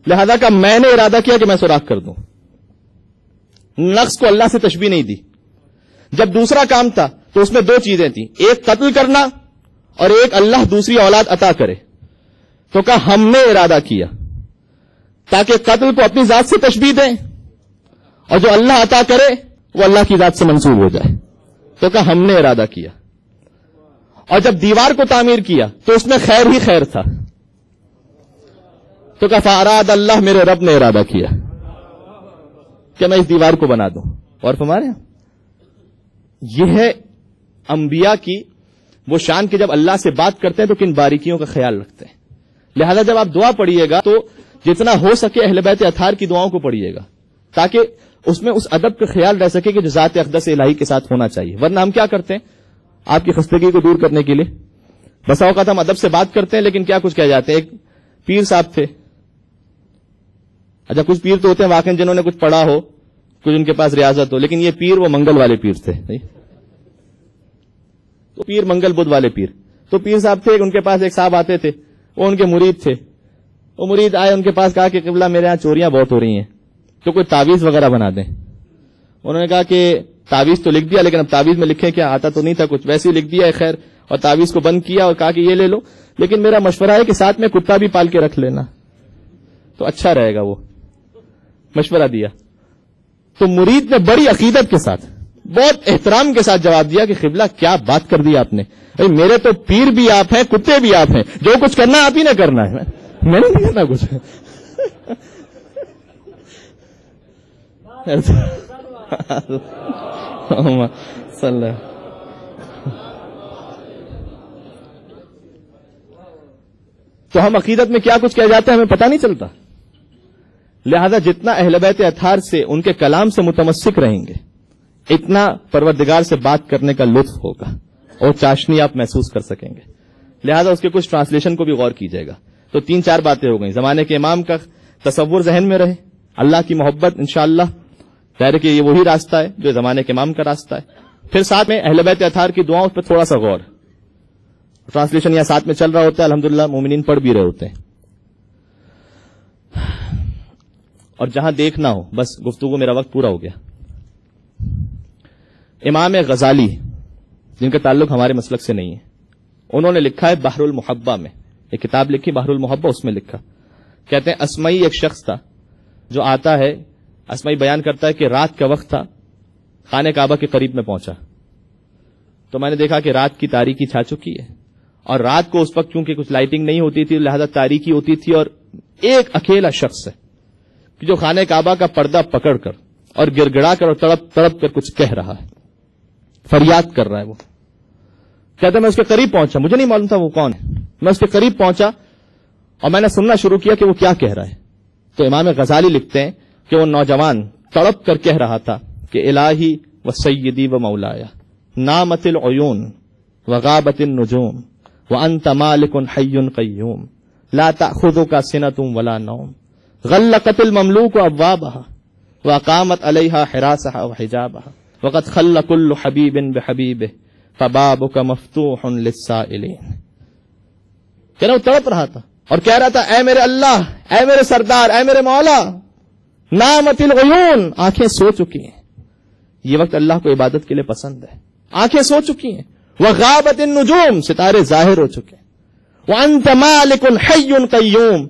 لہذا کہ میں نے ارادہ کیا کہ میں سوراخ کر دوں، نقص کو اللہ سے تشبیہ نہیں دی. جب دوسرا کام تھا تو اس میں دو چیزیں تھیں، ایک قتل کرنا اور ایک اللہ دوسری اولاد عطا کرے. تو کہا ہم نے ارادہ کیا تاکہ قتل کو اپنی ذات سے تشبیہ دیں اور جو اللہ عطا کرے وہ اللہ کی ذات سے منسوب ہو جائے. تو کہا ہم نے ارادہ کیا. اور جب دیوار کو تعمیر کیا تو اس میں خیر ہی خیر تھا. تو کہا فأراد اللہ، میرے رب نے ارادہ کیا کہ میں اس دیوار کو بنا دوں. اور فرمایا یہ ہے انبیاء کی وہ شان کہ جب اللہ سے بات کرتے ہیں تو کن باریکیوں کا خیال رکھتے ہیں. لہذا جب آپ دعا پڑھیے گا تو جتنا ہو سکے اہل بیت اطہار کی دعاؤں کو پڑھیے گا تاکہ اس میں اس ادب کا خیال رہ سکے کہ جو ذات اقدس الہی کے ساتھ ہونا چاہیے. ورنہ ہم کیا کرتے ہیں آپ کی خستگی کو دور کرنے کے لیے؟ بسا اوقات ہم ادب سے بات کرتے ہیں لیکن کیا کچھ کہہ جاتے ہیں. ایک پیر صاحب تھے، اچھا کچھ پیر تو ہوتے ہیں واقعی جنہوں نے کچھ پڑھا ہو، کچھ ان کے پاس ریاضت ہو، لیکن یہ پیر وہ منگل والے پیر تھے. تو پیر منگل بدھ والے پیر. تو پیر صاحب تھے، ان کے پاس ایک صاحب آتے تھے، وہ ان کے مرید تھے. وہ مرید آئے ان کے پاس، کہا کہ قبلہ میرے ہاں چوریاں بہت ہو رہی ہیں تو کوئی تعویذ وغیرہ بنا دیں. انہوں نے کہا کہ تعویذ تو لکھ دیا لیکن اب تعویذ میں لکھیں کیا، آتا تو نہیں تھا کچھ، ویسے ہی لکھ دیا ہے خیر، اور تعویذ کو بند کیا اور کہا کہ یہ لے لو، لیکن میرا مشورہ ہے کہ ساتھ میں کتا بھی پال کے رکھ لینا تو اچھا رہے گا. وہ مشورہ دیا تو مرید نے بڑی عقیدت کے ساتھ بہت احترام کے ساتھ جواب دیا کہ قبلہ کیا بات کر دی آپ نے، میرے تو پیر بھی آپ ہیں، کتے بھی آپ ہیں، جو کچھ کرنا ہے آپ ہی نے کرنا ہے، میں نے نہیں کرنا کچھ. تو ہم عقیدت میں کیا کچھ کہہ جاتے ہیں ہمیں پتہ نہیں چلتا. لہذا جتنا اہل بیت اطہار سے ان کے کلام سے متمسک رہیں گے اتنا پروردگار سے بات کرنے کا لطف ہوگا اور چاشنی آپ محسوس کر سکیں گے. لہذا اس کے کچھ ٹرانسلیشن کو بھی غور کیجیے گا. تو 3-4 باتیں ہو گئیں. زمانے کے امام کا تصور ذہن میں رہے، اللہ کی محبت انشاءاللہ، ظاہر کہ یہ وہی راستہ ہے جو زمانے کے امام کا راستہ ہے. پھر ساتھ میں اہل بیت اطہار کی دعاؤں پر تھوڑا سا غور. ٹرانسلیشن یہاں ساتھ میں چل رہا ہوتا ہے، الحمدللہ مومنین پڑھ بھی رہے ہوتے ہیں. اور جہاں دیکھنا ہو، بس گفتگو میرا وقت پورا ہو گیا. امام غزالی جن کا تعلق ہمارے مسلک سے نہیں ہے، انہوں نے لکھا ہے بحر المحبہ میں، ایک کتاب لکھی بحر المحبہ، اس میں لکھا، کہتے ہیں اسمعی ایک شخص تھا جو آتا ہے، اسمعی بیان کرتا ہے کہ رات کا وقت تھا، خانہ کعبہ کے قریب میں پہنچا تو میں نے دیکھا کہ رات کی تاریکی چھا چکی ہے، اور رات کو اس وقت چونکہ کچھ لائٹنگ نہیں ہوتی تھی لہذا تاریکی ہوتی تھی، اور ایک اکیلا شخص ہے کہ جو خانہ کعبہ کا پردہ پکڑ کر اور گڑگڑا کر اور تڑپ تڑپ کر کچھ کہہ رہا ہے، فریاد کر رہا ہے. وہ کہتا ہے میں اس کے قریب پہنچا، مجھے نہیں معلوم تھا وہ کون ہے، میں اس کے قریب پہنچا اور میں نے سننا شروع کیا کہ وہ کیا کہہ رہا ہے. تو امام غزالی لکھتے ہیں کہ وہ نوجوان تڑپ کر کہہ رہا تھا کہ الہی و سیدی و مولایا نامت العیون وغابت النجوم وانت مالک حی قیوم لا تأخذک سنۃ ولا نوم غلقت المملوک ابوابها وقامت علیہا حراسها وحجابها وقد خل كل حبیب بحبیبه فبابک مفتوح للسائلین. کہ وہ تڑپ رہا تھا اور کہہ رہا تھا اے میرے اللہ، اے میرے سردار، اے میرے مولا، نامت العیون، آنکھیں سو چکی ہیں. یہ وقت اللہ کو عبادت کے لیے پسند ہے. آنکھیں سو چکی ہیں. وغابت النجوم، ستارے ظاہر ہو چکے ہیں. وانت مالک حی قیوم،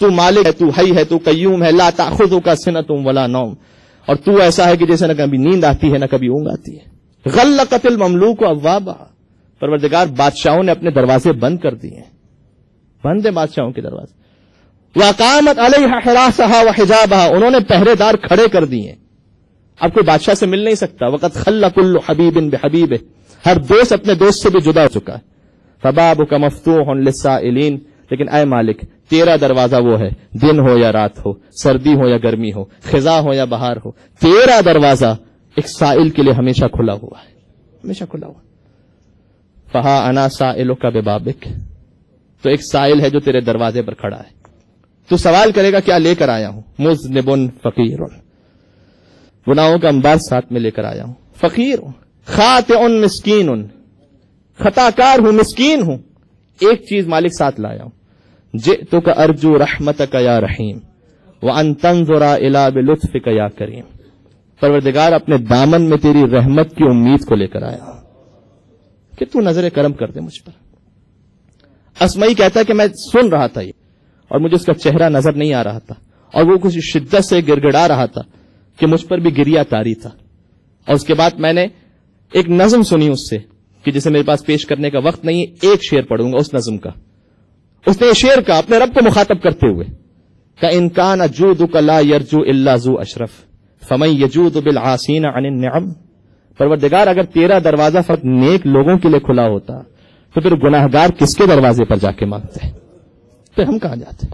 تو مالک ہے، تو حی ہے، تو قیوم ہے. لا تأخذک سنۃ ولا نوم، اور تو ایسا ہے کہ جیسے نہ کبھی نیند آتی ہے نہ کبھی اونگ آتی ہے. غلقت المملوک ابوابها، پروردگار بادشاہوں نے اپنے دروازے بند کر دیے ہیں. بند ہے بادشاہوں کے دروازے. وقامت علیہا حراسها وحجابها، انہوں نے پہرے دار کھڑے کر دیے. اب کوئی بادشاہ سے مل نہیں سکتا. وقد خل كل حبیب بحبیبه، ہر دوست اپنے دوست سے بھی جدا ہو چکا ہے. فبابک مفتوح للسائلین، لیکن اے مالک تیرا دروازہ وہ ہے، دن ہو یا رات ہو، سردی ہو یا گرمی ہو، خزاں ہو یا بہار ہو، تیرا دروازہ ایک سائل کے لیے ہمیشہ کھلا ہوا ہے، ہمیشہ کھلا ہوا. فہا انا سائلک ببابک، تو ایک سائل ہے جو تیرے دروازے پر کھڑا ہے. تو سوال کرے گا کیا لے کر آیا ہوں؟ مذنب فقیر، گناہوں کا انبار ساتھ میں لے کر آیا ہوں. فقیر ہوں، خاطئ مسکین، خطا کار ہوں، مسکین ہوں. ایک چیز مالک ساتھ لایا ہوں. جئتک ارجو رحمتک یا رحیم وان تنظر الی بلطفک یا کریم. پروردگار اپنے دامن میں تیری رحمت کی امید کو لے کر آیا ہوں کہ تو نظر کرم کر دے مجھ پر. اسمعی کہتا ہے کہ میں سن رہا تھا یہ، اور مجھے اس کا چہرہ نظر نہیں آ رہا تھا، اور وہ کچھ شدت سے گڑگڑا رہا تھا کہ مجھ پر بھی گریا طاری تھا. اور اس کے بعد میں نے ایک نظم سنی اس سے کہ جسے میرے پاس پیش کرنے کا وقت نہیں ہے، ایک شعر پڑھوں گا اس نظم کا. اس نے شعر کا اپنے رب کو مخاطب کرتے ہوئے کہ ان کان جودک لا یرجو الا ذو اشرف فمن یجود بالعاصین عن النعم. پروردگار اگر تیرا دروازہ فقط نیک لوگوں کے لیے کھلا ہوتا تو پھر گناہگار کس کے دروازے پر جا کے مانگتے؟ پھر ہم کہاں جاتے؟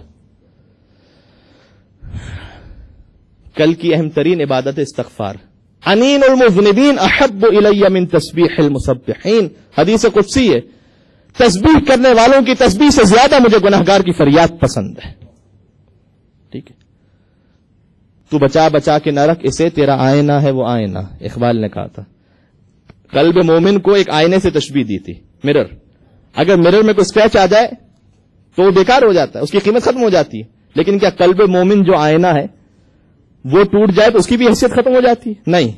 کل کی اہم ترین عبادت استغفار. انین المذنبین احب الی من تسبیح المسبحین. حدیث قدسی ہے، تسبیح کرنے والوں کی تسبیح سے زیادہ مجھے گناہگار کی فریاد پسند ہے. ٹھیک ہے، تو بچا بچا کے نہ رکھ اسے، تیرا آئینہ ہے وہ آئینہ. اقبال نے کہا تھا. قلب مومن کو ایک آئینے سے تشبیہ دی تھی، مرر. اگر مرر میں کوئی اسکریچ آ جائے تو وہ بیکار ہو جاتا ہے، اس کی قیمت ختم ہو جاتی ہے. لیکن کیا قلب مومن جو آئینہ ہے وہ ٹوٹ جائے تو اس کی بھی حیثیت ختم ہو جاتی ہے؟ نہیں،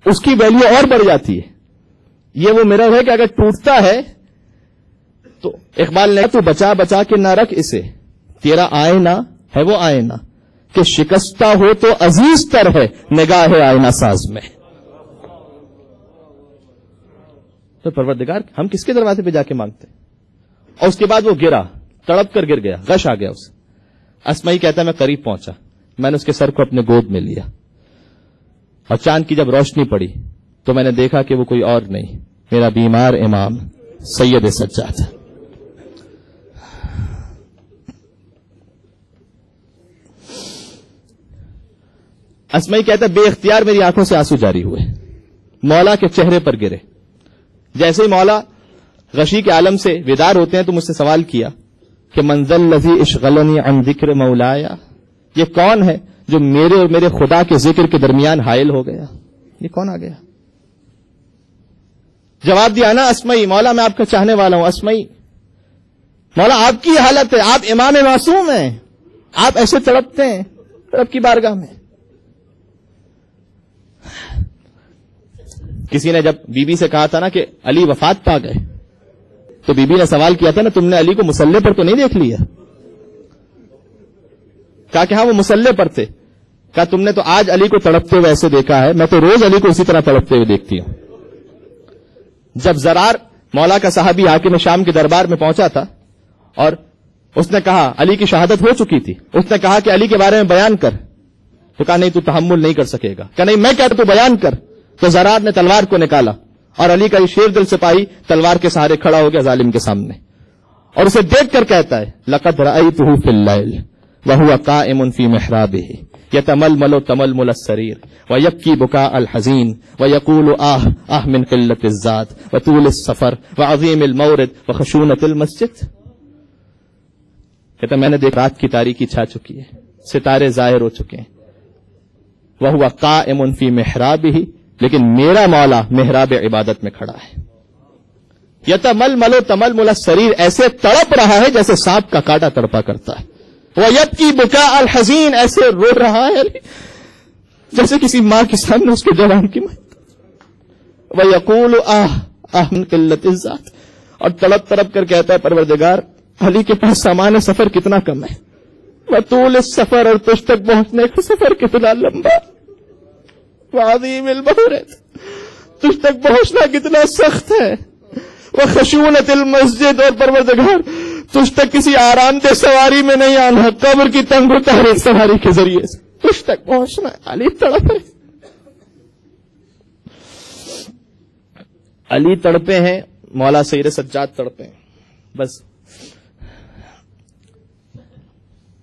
اس کی ویلیو اور بڑھ جاتی ہے. یہ وہ مرر ہے کہ اگر ٹوٹتا ہے تو اقبال نے تو بچا بچا کے نہ رکھ اسے، تیرا آئینہ ہے وہ آئینہ کہ شکستہ ہو تو عزیز تر ہے نگاہ آئینہ ساز میں. تو پروردگار ہم کس کے دروازے پہ جا کے مانگتے؟ اور اس کے بعد وہ گرا، تڑپ کر گر گیا، غش آ گیا اسے. اسمعی کہتا ہے میں قریب پہنچا، میں نے اس کے سر کو اپنے گود میں لیا، اور چاند کی جب روشنی پڑی تو میں نے دیکھا کہ وہ کوئی اور نہیں، میرا بیمار امام سید سجاد. اسمعی کہتا ہے بے اختیار میری آنکھوں سے آنسو جاری ہوئے، مولا کے چہرے پر گرے. جیسے ہی مولا غشی کے عالم سے بیدار ہوتے ہیں تو مجھ سے سوال کیا کہ من ذا الذی اشغلنی عن ذکر مولایا، یہ کون ہے جو میرے اور میرے خدا کے ذکر کے درمیان حائل ہو گیا؟ یہ کون آ گیا؟ جواب دیا نا اسمعی، مولا میں آپ کا چاہنے والا ہوں. اسمعی مولا آپ کی حالت ہے، آپ امام معصوم ہیں، آپ ایسے تڑپتے ہیں رب کی بارگاہ میں. کسی نے جب بی بی سے کہا تھا نا کہ علی وفات پا گئے، تو بی بی نے سوال کیا تھا نا تم نے علی کو مصلے پر تو نہیں دیکھ لیا؟ کہا کہ ہاں وہ مصلے پر تھے. کہا تم نے تو آج علی کو تڑپتے ہوئے ایسے دیکھا ہے، میں تو روز علی کو اسی طرح تڑپتے ہوئے دیکھتی ہوں. جب زرار مولا کا صحابی حاکم شام کے دربار میں پہنچا تھا اور اس نے کہا علی کی شہادت ہو چکی تھی، اس نے کہا کہ علی کے بارے میں بیان کر، تو کہا نہیں تو تحمل نہیں کر سکے گا. کہ نہیں میں کہتا تو بیان کر. تو زرار نے تلوار کو نکالا اور علی کا یہ شیر دل سپاہی تلوار کے سہارے کھڑا ہو گیا ظالم کے سامنے، اور اسے دیکھ کر کہتا ہے لقد رأیتہ فی اللیل وہو قائم فی محرابہ یتململ تململ السریر ویبکی بکاء الحزین ویقول آہ آہ من قلت الذات وطول السفر وعظیم المورد وخشونت المسجد. کہتا میں نے دیکھ رات کی تاریکی چھا چکی ہے، ستارے ظاہر ہو چکے ہیں. وَهُوَ قَائِمٌ فِي مِحْرَابِهِ, لیکن میرا مولا محراب عبادت میں کھڑا ہے. یتململ تململ السریر, ایسے تڑپ رہا ہے جیسے سانپ کا کاٹا تڑپا کرتا ہے. وَيَبْكِي بُكَاءَ الْحَزِينَ, ایسے رو رہا ہے جیسے کسی ماں کے سامنے اس کے جوان کی موت. وَيَقُولُ آہ من قلت الذات, اور تڑپ تڑپ کر کہتا ہے پروردگار علی کے پاس سامان سفر کتنا کم ہے. وطول السفر, اور تجھ تک پہنچنے کا سفر کتنا لمبا. وعظیم البحرت, تجھ تک پہنچنا کتنا سخت ہے. وخشونت المسجد, اور پروردگار تجھ تک کسی آرام دہ سواری میں نہیں آنا, قبر کی تنگ و تاریک سواری کے ذریعے سے تجھ تک پہنچنا. علی تڑپ ہے, علی تڑپے ہیں, مولا سید سجاد تڑپے ہیں. بس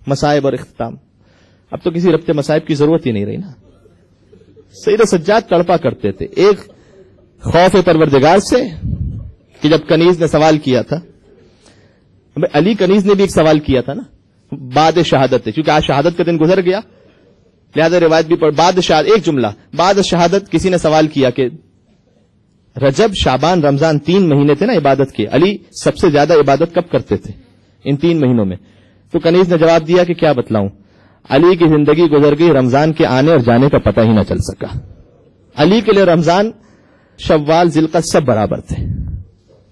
مصائب اور اختتام, اب تو کسی ربط مصائب کی ضرورت ہی نہیں رہی نا. سید سجاد تڑپا کرتے تھے ایک خوف پروردگار سے کہ جب کنیز نے سوال کیا تھا, علی کنیز نے بھی ایک سوال کیا تھا نا بعد شہادت, کیونکہ آج شہادت کا دن گزر گیا, لہذا روایت بھی پڑھ. بعد شہادت, ایک جملہ بعد شہادت, کسی نے سوال کیا کہ رجب شعبان رمضان 3 مہینے تھے نا عبادت کے, علی سب سے زیادہ عبادت کب کرتے تھے ان 3 مہینوں میں؟ تو کنیز نے جواب دیا کہ کیا بتلاؤں, علی کی زندگی گزر گئی, رمضان کے آنے اور جانے کا پتہ ہی نہ چل سکا. علی کے لیے رمضان شوال ذوالقعدہ سب برابر تھے,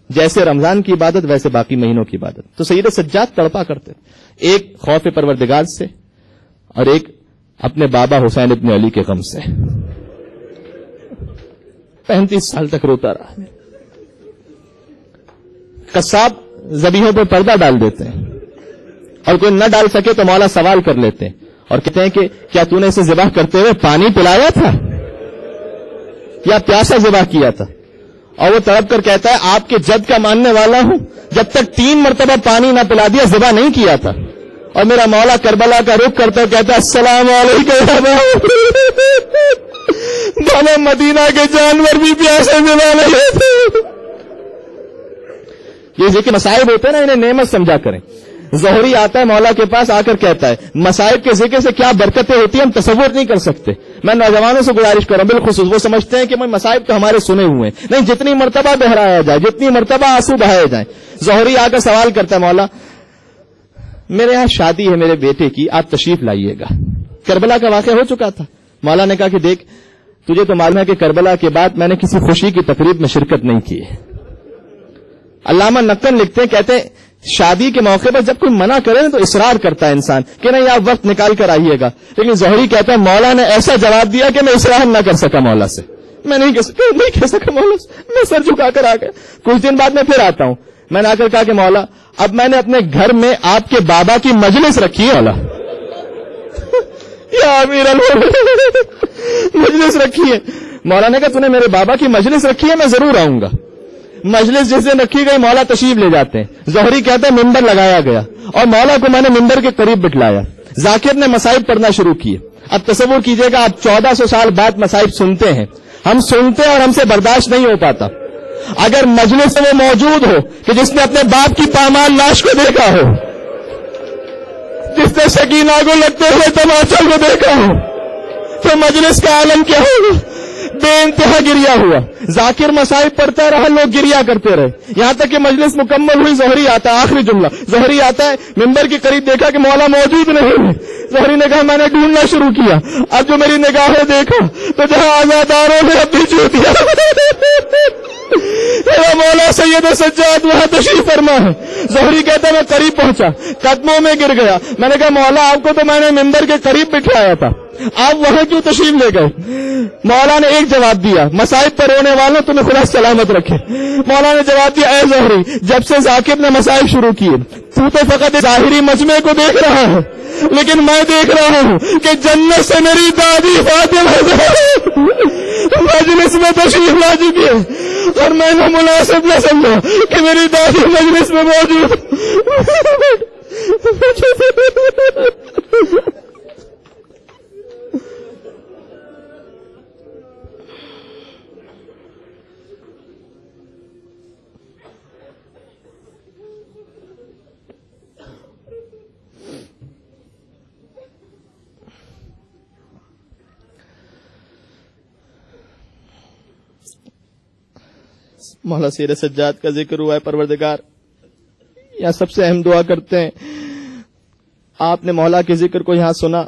جیسے رمضان کی عبادت ویسے باقی مہینوں کی عبادت. تو سید سجاد تڑپا کرتے, ایک خوف پروردگار سے اور ایک اپنے بابا حسین ابن علی کے غم سے. 35 سال تک روتا رہا. قصاب ذبیحوں پہ پردہ ڈال دیتے ہیں, اور کوئی نہ ڈال سکے تو مولا سوال کر لیتے ہیں اور کہتے ہیں کہ کیا تو نے اسے ذبح کرتے ہوئے پانی پلایا تھا یا پیاسا ذبح کیا تھا؟ اور وہ تڑپ کر کہتا ہے آپ کے جد کا ماننے والا ہوں, جب تک 3 مرتبہ پانی نہ پلا دیا ذبح نہیں کیا تھا. اور میرا مولا کربلا کا رخ کرتا ہے, کہتا ہے السلام علیکم. بھلے مدینہ کے جانور بھی پیاسے ذبح نہیں تھے. یہ ذکر مصائب ہوتے ہیں نا, انہیں نعمت سمجھا کریں. ظہری آتا ہے مولا کے پاس, آ کر کہتا ہے مصائب کے ذکر سے کیا برکتیں ہوتی ہیں ہم تصور نہیں کر سکتے. میں نوجوانوں سے گزارش کروں, بالخصوص وہ سمجھتے ہیں کہ مصائب تو ہمارے سنے ہوئے ہیں. نہیں, جتنی مرتبہ دہرایا جائے, جتنی مرتبہ آنسو بہائے جائیں. ظہری آ کر سوال کرتا ہے مولا میرے یہاں شادی ہے میرے بیٹے کی, آپ تشریف لائیے گا. کربلا کا واقعہ ہو چکا تھا. مولا نے کہا کہ دیکھ تجھے تو معلوم ہے کہ کربلا کے بعد میں نے کسی خوشی کی تقریب میں شرکت نہیں کی ہے. علامہ نقل لکھتے ہیں, کہتے ہیں شادی کے موقع پر جب کوئی منع کرے تو اصرار کرتا ہے انسان کہ نہیں آپ وقت نکال کر آئیے گا, لیکن ظہری کہتا ہے مولا نے ایسا جواب دیا کہ میں اصرار نہ کر سکا مولا سے. میں نہیں کہہ سکا مولا سے, میں سر جھکا کر آ گیا. کچھ دن بعد میں پھر آتا ہوں, میں نے آ کر کہا کہ مولا اب میں نے اپنے گھر میں آپ کے بابا کی مجلس رکھی ہے. مولا یا امیر المومنین مجلس رکھی ہے. مولا نے کہا تو نے میرے بابا کی مجلس رکھی ہے, میں ضرور آؤں گا. مجلس جس دن رکھی گئی مولا تشریف لے جاتے ہیں. ظہری کہتا ہے ممبر لگایا گیا اور مولا کو میں نے ممبر کے قریب بٹھلایا. ذاکر نے مصائب پڑھنا شروع کیے. اب تصور کیجئے گا آپ 1400 سال بعد مصائب سنتے ہیں, ہم سنتے ہیں اور ہم سے برداشت نہیں ہو پاتا. اگر مجلس میں وہ موجود ہو کہ جس نے اپنے باپ کی پامال لاش کو دیکھا ہو, جس نے سکینہ کو لگتے ہوئے تماچا کو دیکھا ہو, تو مجلس کا عالم کیا ہوگا؟ بے انتہا گریا ہوا. ذاکر مصائب پڑھتا رہا, لوگ گریا کرتے رہے, یہاں تک کہ مجلس مکمل ہوئی. ظہری آتا ہے, آخری جملہ ظہری آتا ہے, ممبر کے قریب دیکھا کہ مولا موجود نہیں ہے. ظہری نے کہا میں نے ڈھونڈنا شروع کیا, اب جو میری نگاہیں دیکھا تو جہاں آزاداروں نے اپنی چوٹیاں مولا سید سجاد وہاں تشریف فرما ہے. ظہری کہتا میں قریب پہنچا, قدموں میں گر گیا. میں نے کہا مولا آپ کو تو میں نے ممبر کے قریب بٹھایا تھا, آپ وہاں کیوں تشریف لے گئے؟ مولا نے ایک جواب دیا, مصائب پر رونے والوں تمہیں خدا سلامت رکھے. مولا نے جواب دیا, اے ظہری جب سے ذاکر نے مصائب شروع کیے تو فقط ظاہری مجمع کو دیکھ رہا ہے, لیکن میں دیکھ رہا ہوں کہ جنت سے میری دادی فاطمہ مجلس میں تشریف لا چکی ہے اور میں نے مناسب نہ سمجھا کہ میری دادی مجلس میں موجود. مولا سیر سجاد کا ذکر ہوا ہے پروردگار، یہاں سب سے اہم دعا کرتے ہیں. آپ نے مولا کے ذکر کو یہاں سنا،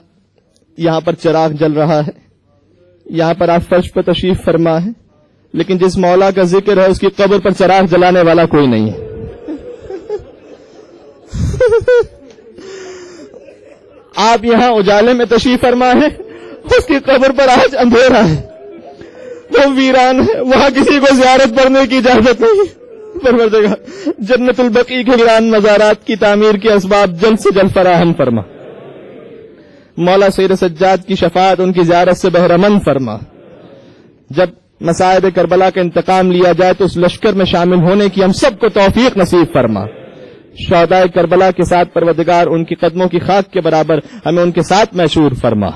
یہاں پر چراغ جل رہا ہے، یہاں پر آپ فرش پر تشریف فرما ہے، لیکن جس مولا کا ذکر ہے اس کی قبر پر چراغ جلانے والا کوئی نہیں ہے. آپ یہاں اجالے میں تشریف فرما ہے، اس کی قبر پر آج اندھیرا ہے، وہ ویران ہے، وہاں کسی کو زیارت پڑھنے کی اجازت نہیں. پروردگار جنت البقیع کے ویران مزارات کی تعمیر کے اسباب جلد سے جلد فراہم فرما. مولا سیر سجاد کی شفاعت ان کی زیارت سے بہرمند فرما. جب مصائب کربلا کا انتقام لیا جائے تو اس لشکر میں شامل ہونے کی ہم سب کو توفیق نصیب فرما. شہداء کربلا کے ساتھ پروردگار ان کی قدموں کی خاک کے برابر ہمیں ان کے ساتھ محشور فرما.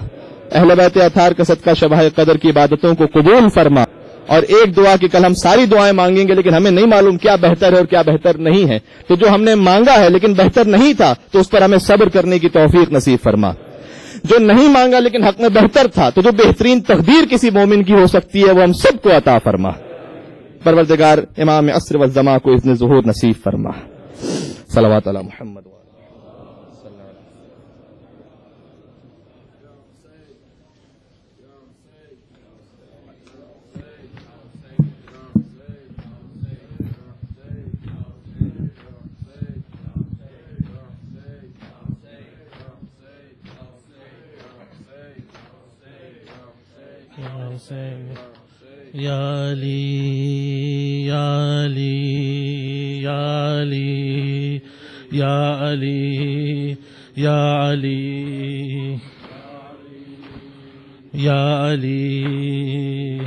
اہل بیت اطہار کا صدقہ شبہ قدر کی عبادتوں کو قبول فرما. اور ایک دعا کی کل ہم ساری دعائیں مانگیں گے، لیکن ہمیں نہیں معلوم کیا بہتر ہے اور کیا بہتر نہیں ہے، تو جو ہم نے مانگا ہے لیکن بہتر نہیں تھا تو اس پر ہمیں صبر کرنے کی توفیق نصیب فرما. جو نہیں مانگا لیکن حق میں بہتر تھا تو جو بہترین تقدیر کسی مومن کی ہو سکتی ہے وہ ہم سب کو عطا فرما. پروردگار امام عصر والزمان کو اذن ظہور نصیب فرما. صلوات علی محمد. یا علی یا علی یا علی یا علی یا علی یا علی.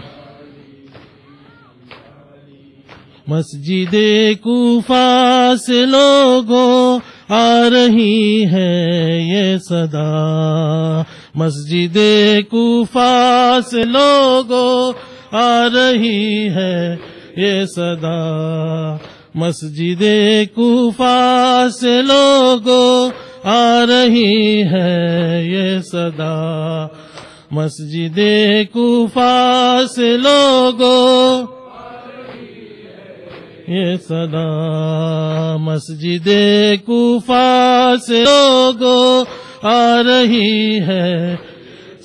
مسجد کوفہ سے لوگوں آ رہی ہے یہ صدا، مسجد کوفہ سے لوگوں آ رہی ہے یہ صدا، مسجد کوفہ سے لوگوں آ رہی ہے یہ صدا، مسجد کوفہ سے لوگوں یہ صدا، مسجد کوفہ سے لوگوں آ رہی ہے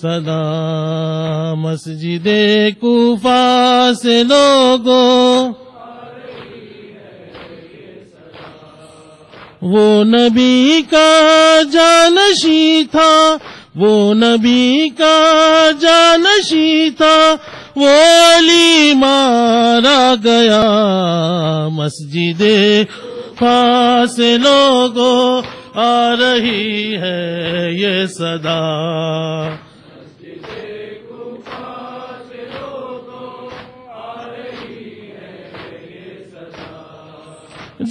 صدا، مسجد کوفہ سے لوگوں. وہ نبی کا جانشین تھا، وہ نبی کا جانشین تھا، وہ علی مارا گیا، مسجد کوفہ سے لوگوں آ رہی ہے یہ صدا،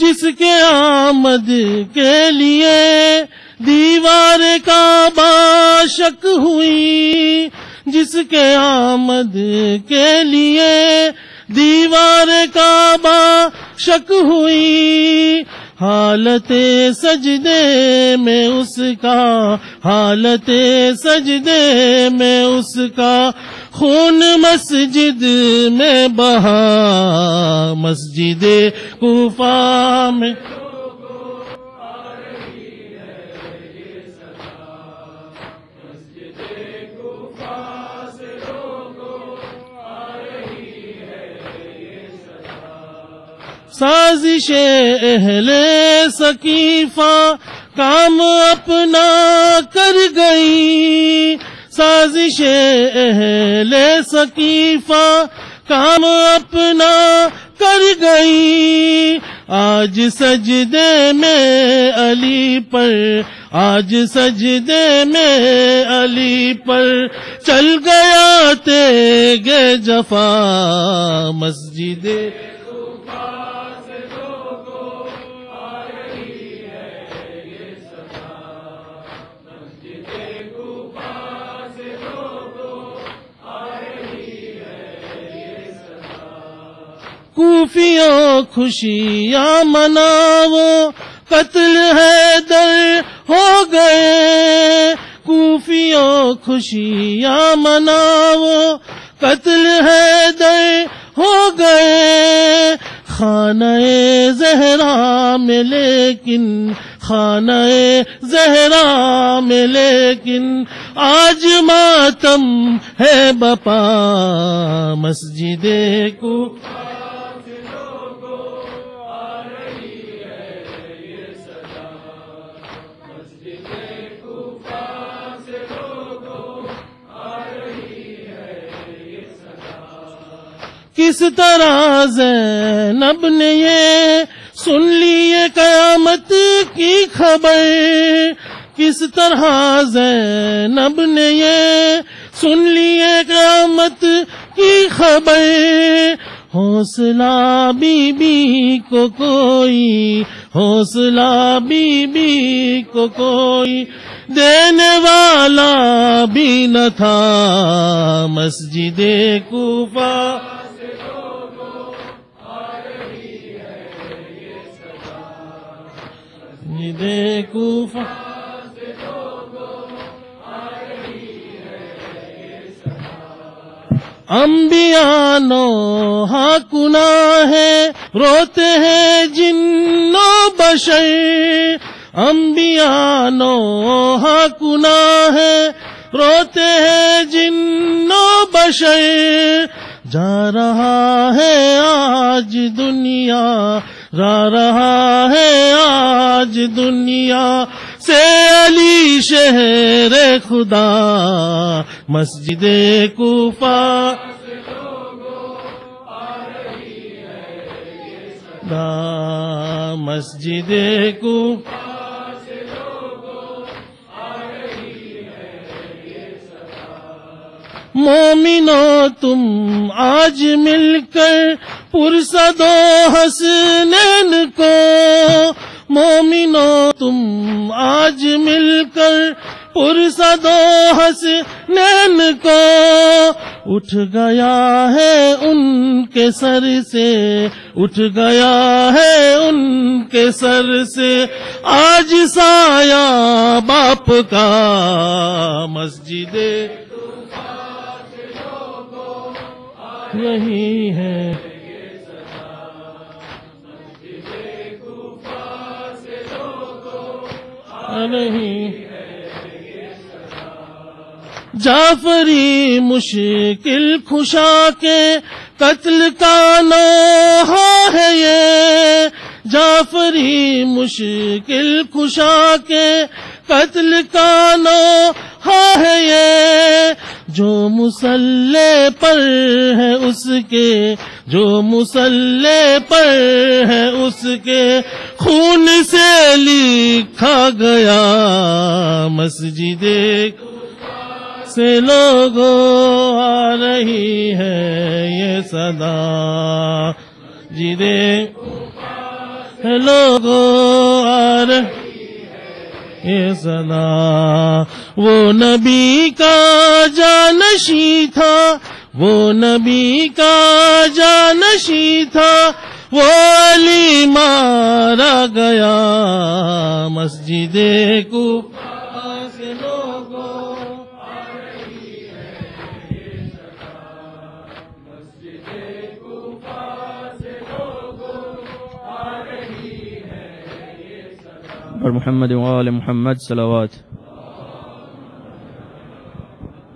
جس کے آمد کے لیے دیوار کعبہ شک ہوئی، جس کے آمد کے لیے دیوار کعبہ شک ہوئی، حالت سجدے میں اس کا، حالت سجدے میں اس کا خون مسجد میں بہا، مسجد کوفہ میں سازش اہل سقیفہ کام اپنا کر گئی، سازش اہل سقیفہ کام اپنا کر گئی، آج سجدے میں علی پر، آج سجدے میں علی پر چل گیا تیغ جفا، مسجد کوفیوں خوشیاں مناؤ، قتل حیدر ہو گئے، کوفیوں خوشیاں مناؤ، قتل حیدر ہو گئے، خانہ زہرا میں لیکن خانہ زہرا میں لیکن آج ماتم ہے بپا مسجد کوفہ کس طرح زینب نے یہ سن لی قیامت کی خبر، کس طرح زینب نے یہ سن لی قیامت کی خبر، حوصلہ بی بی کو کوئی، حوصلہ بی بی کو کوئی دینے والا بھی نہ تھا مسجد کوفہ کوفہ انبیاء نوحہ گناہ ہے روتے ہیں جن و بشر، انبیاء نوحہ گناہ ہے روتے ہیں جن و بشر، جا رہا ہے آج دنیا، را رہا ہے آج دنیا سے علی شہر خدا مسجد کوفہ مسجد کوفہ مومنو تم آج مل کر پرسد و حسنین کو، مومنو تم آج مل کر پرسد و حسنین کو، اٹھ گیا ہے ان کے سر سے، اٹھ گیا ہے ان کے سر سے آج سایہ باپ کا مسجد یہی ہے نہیں جعفری مشکل کشا کے قتل کا نوحہ ہے یہ، جعفری مشکل کشا کے قتل کا نوحہ ہے یہ، جو مسلح پر ہے اس کے، جو مسلح پر ہے اس کے خون سے لکھا گیا مسجد سے لوگوں آ رہی ہے یہ صدا، جدے لوگوں آ رہی ہے یہ صدا، وہ نبی کا جانشی تھا، وہ نبی کا جانشی تھا، وہ علی مارا گیا مسجد کوفہ سے لوگوں اور محمد وآل محمد صلوات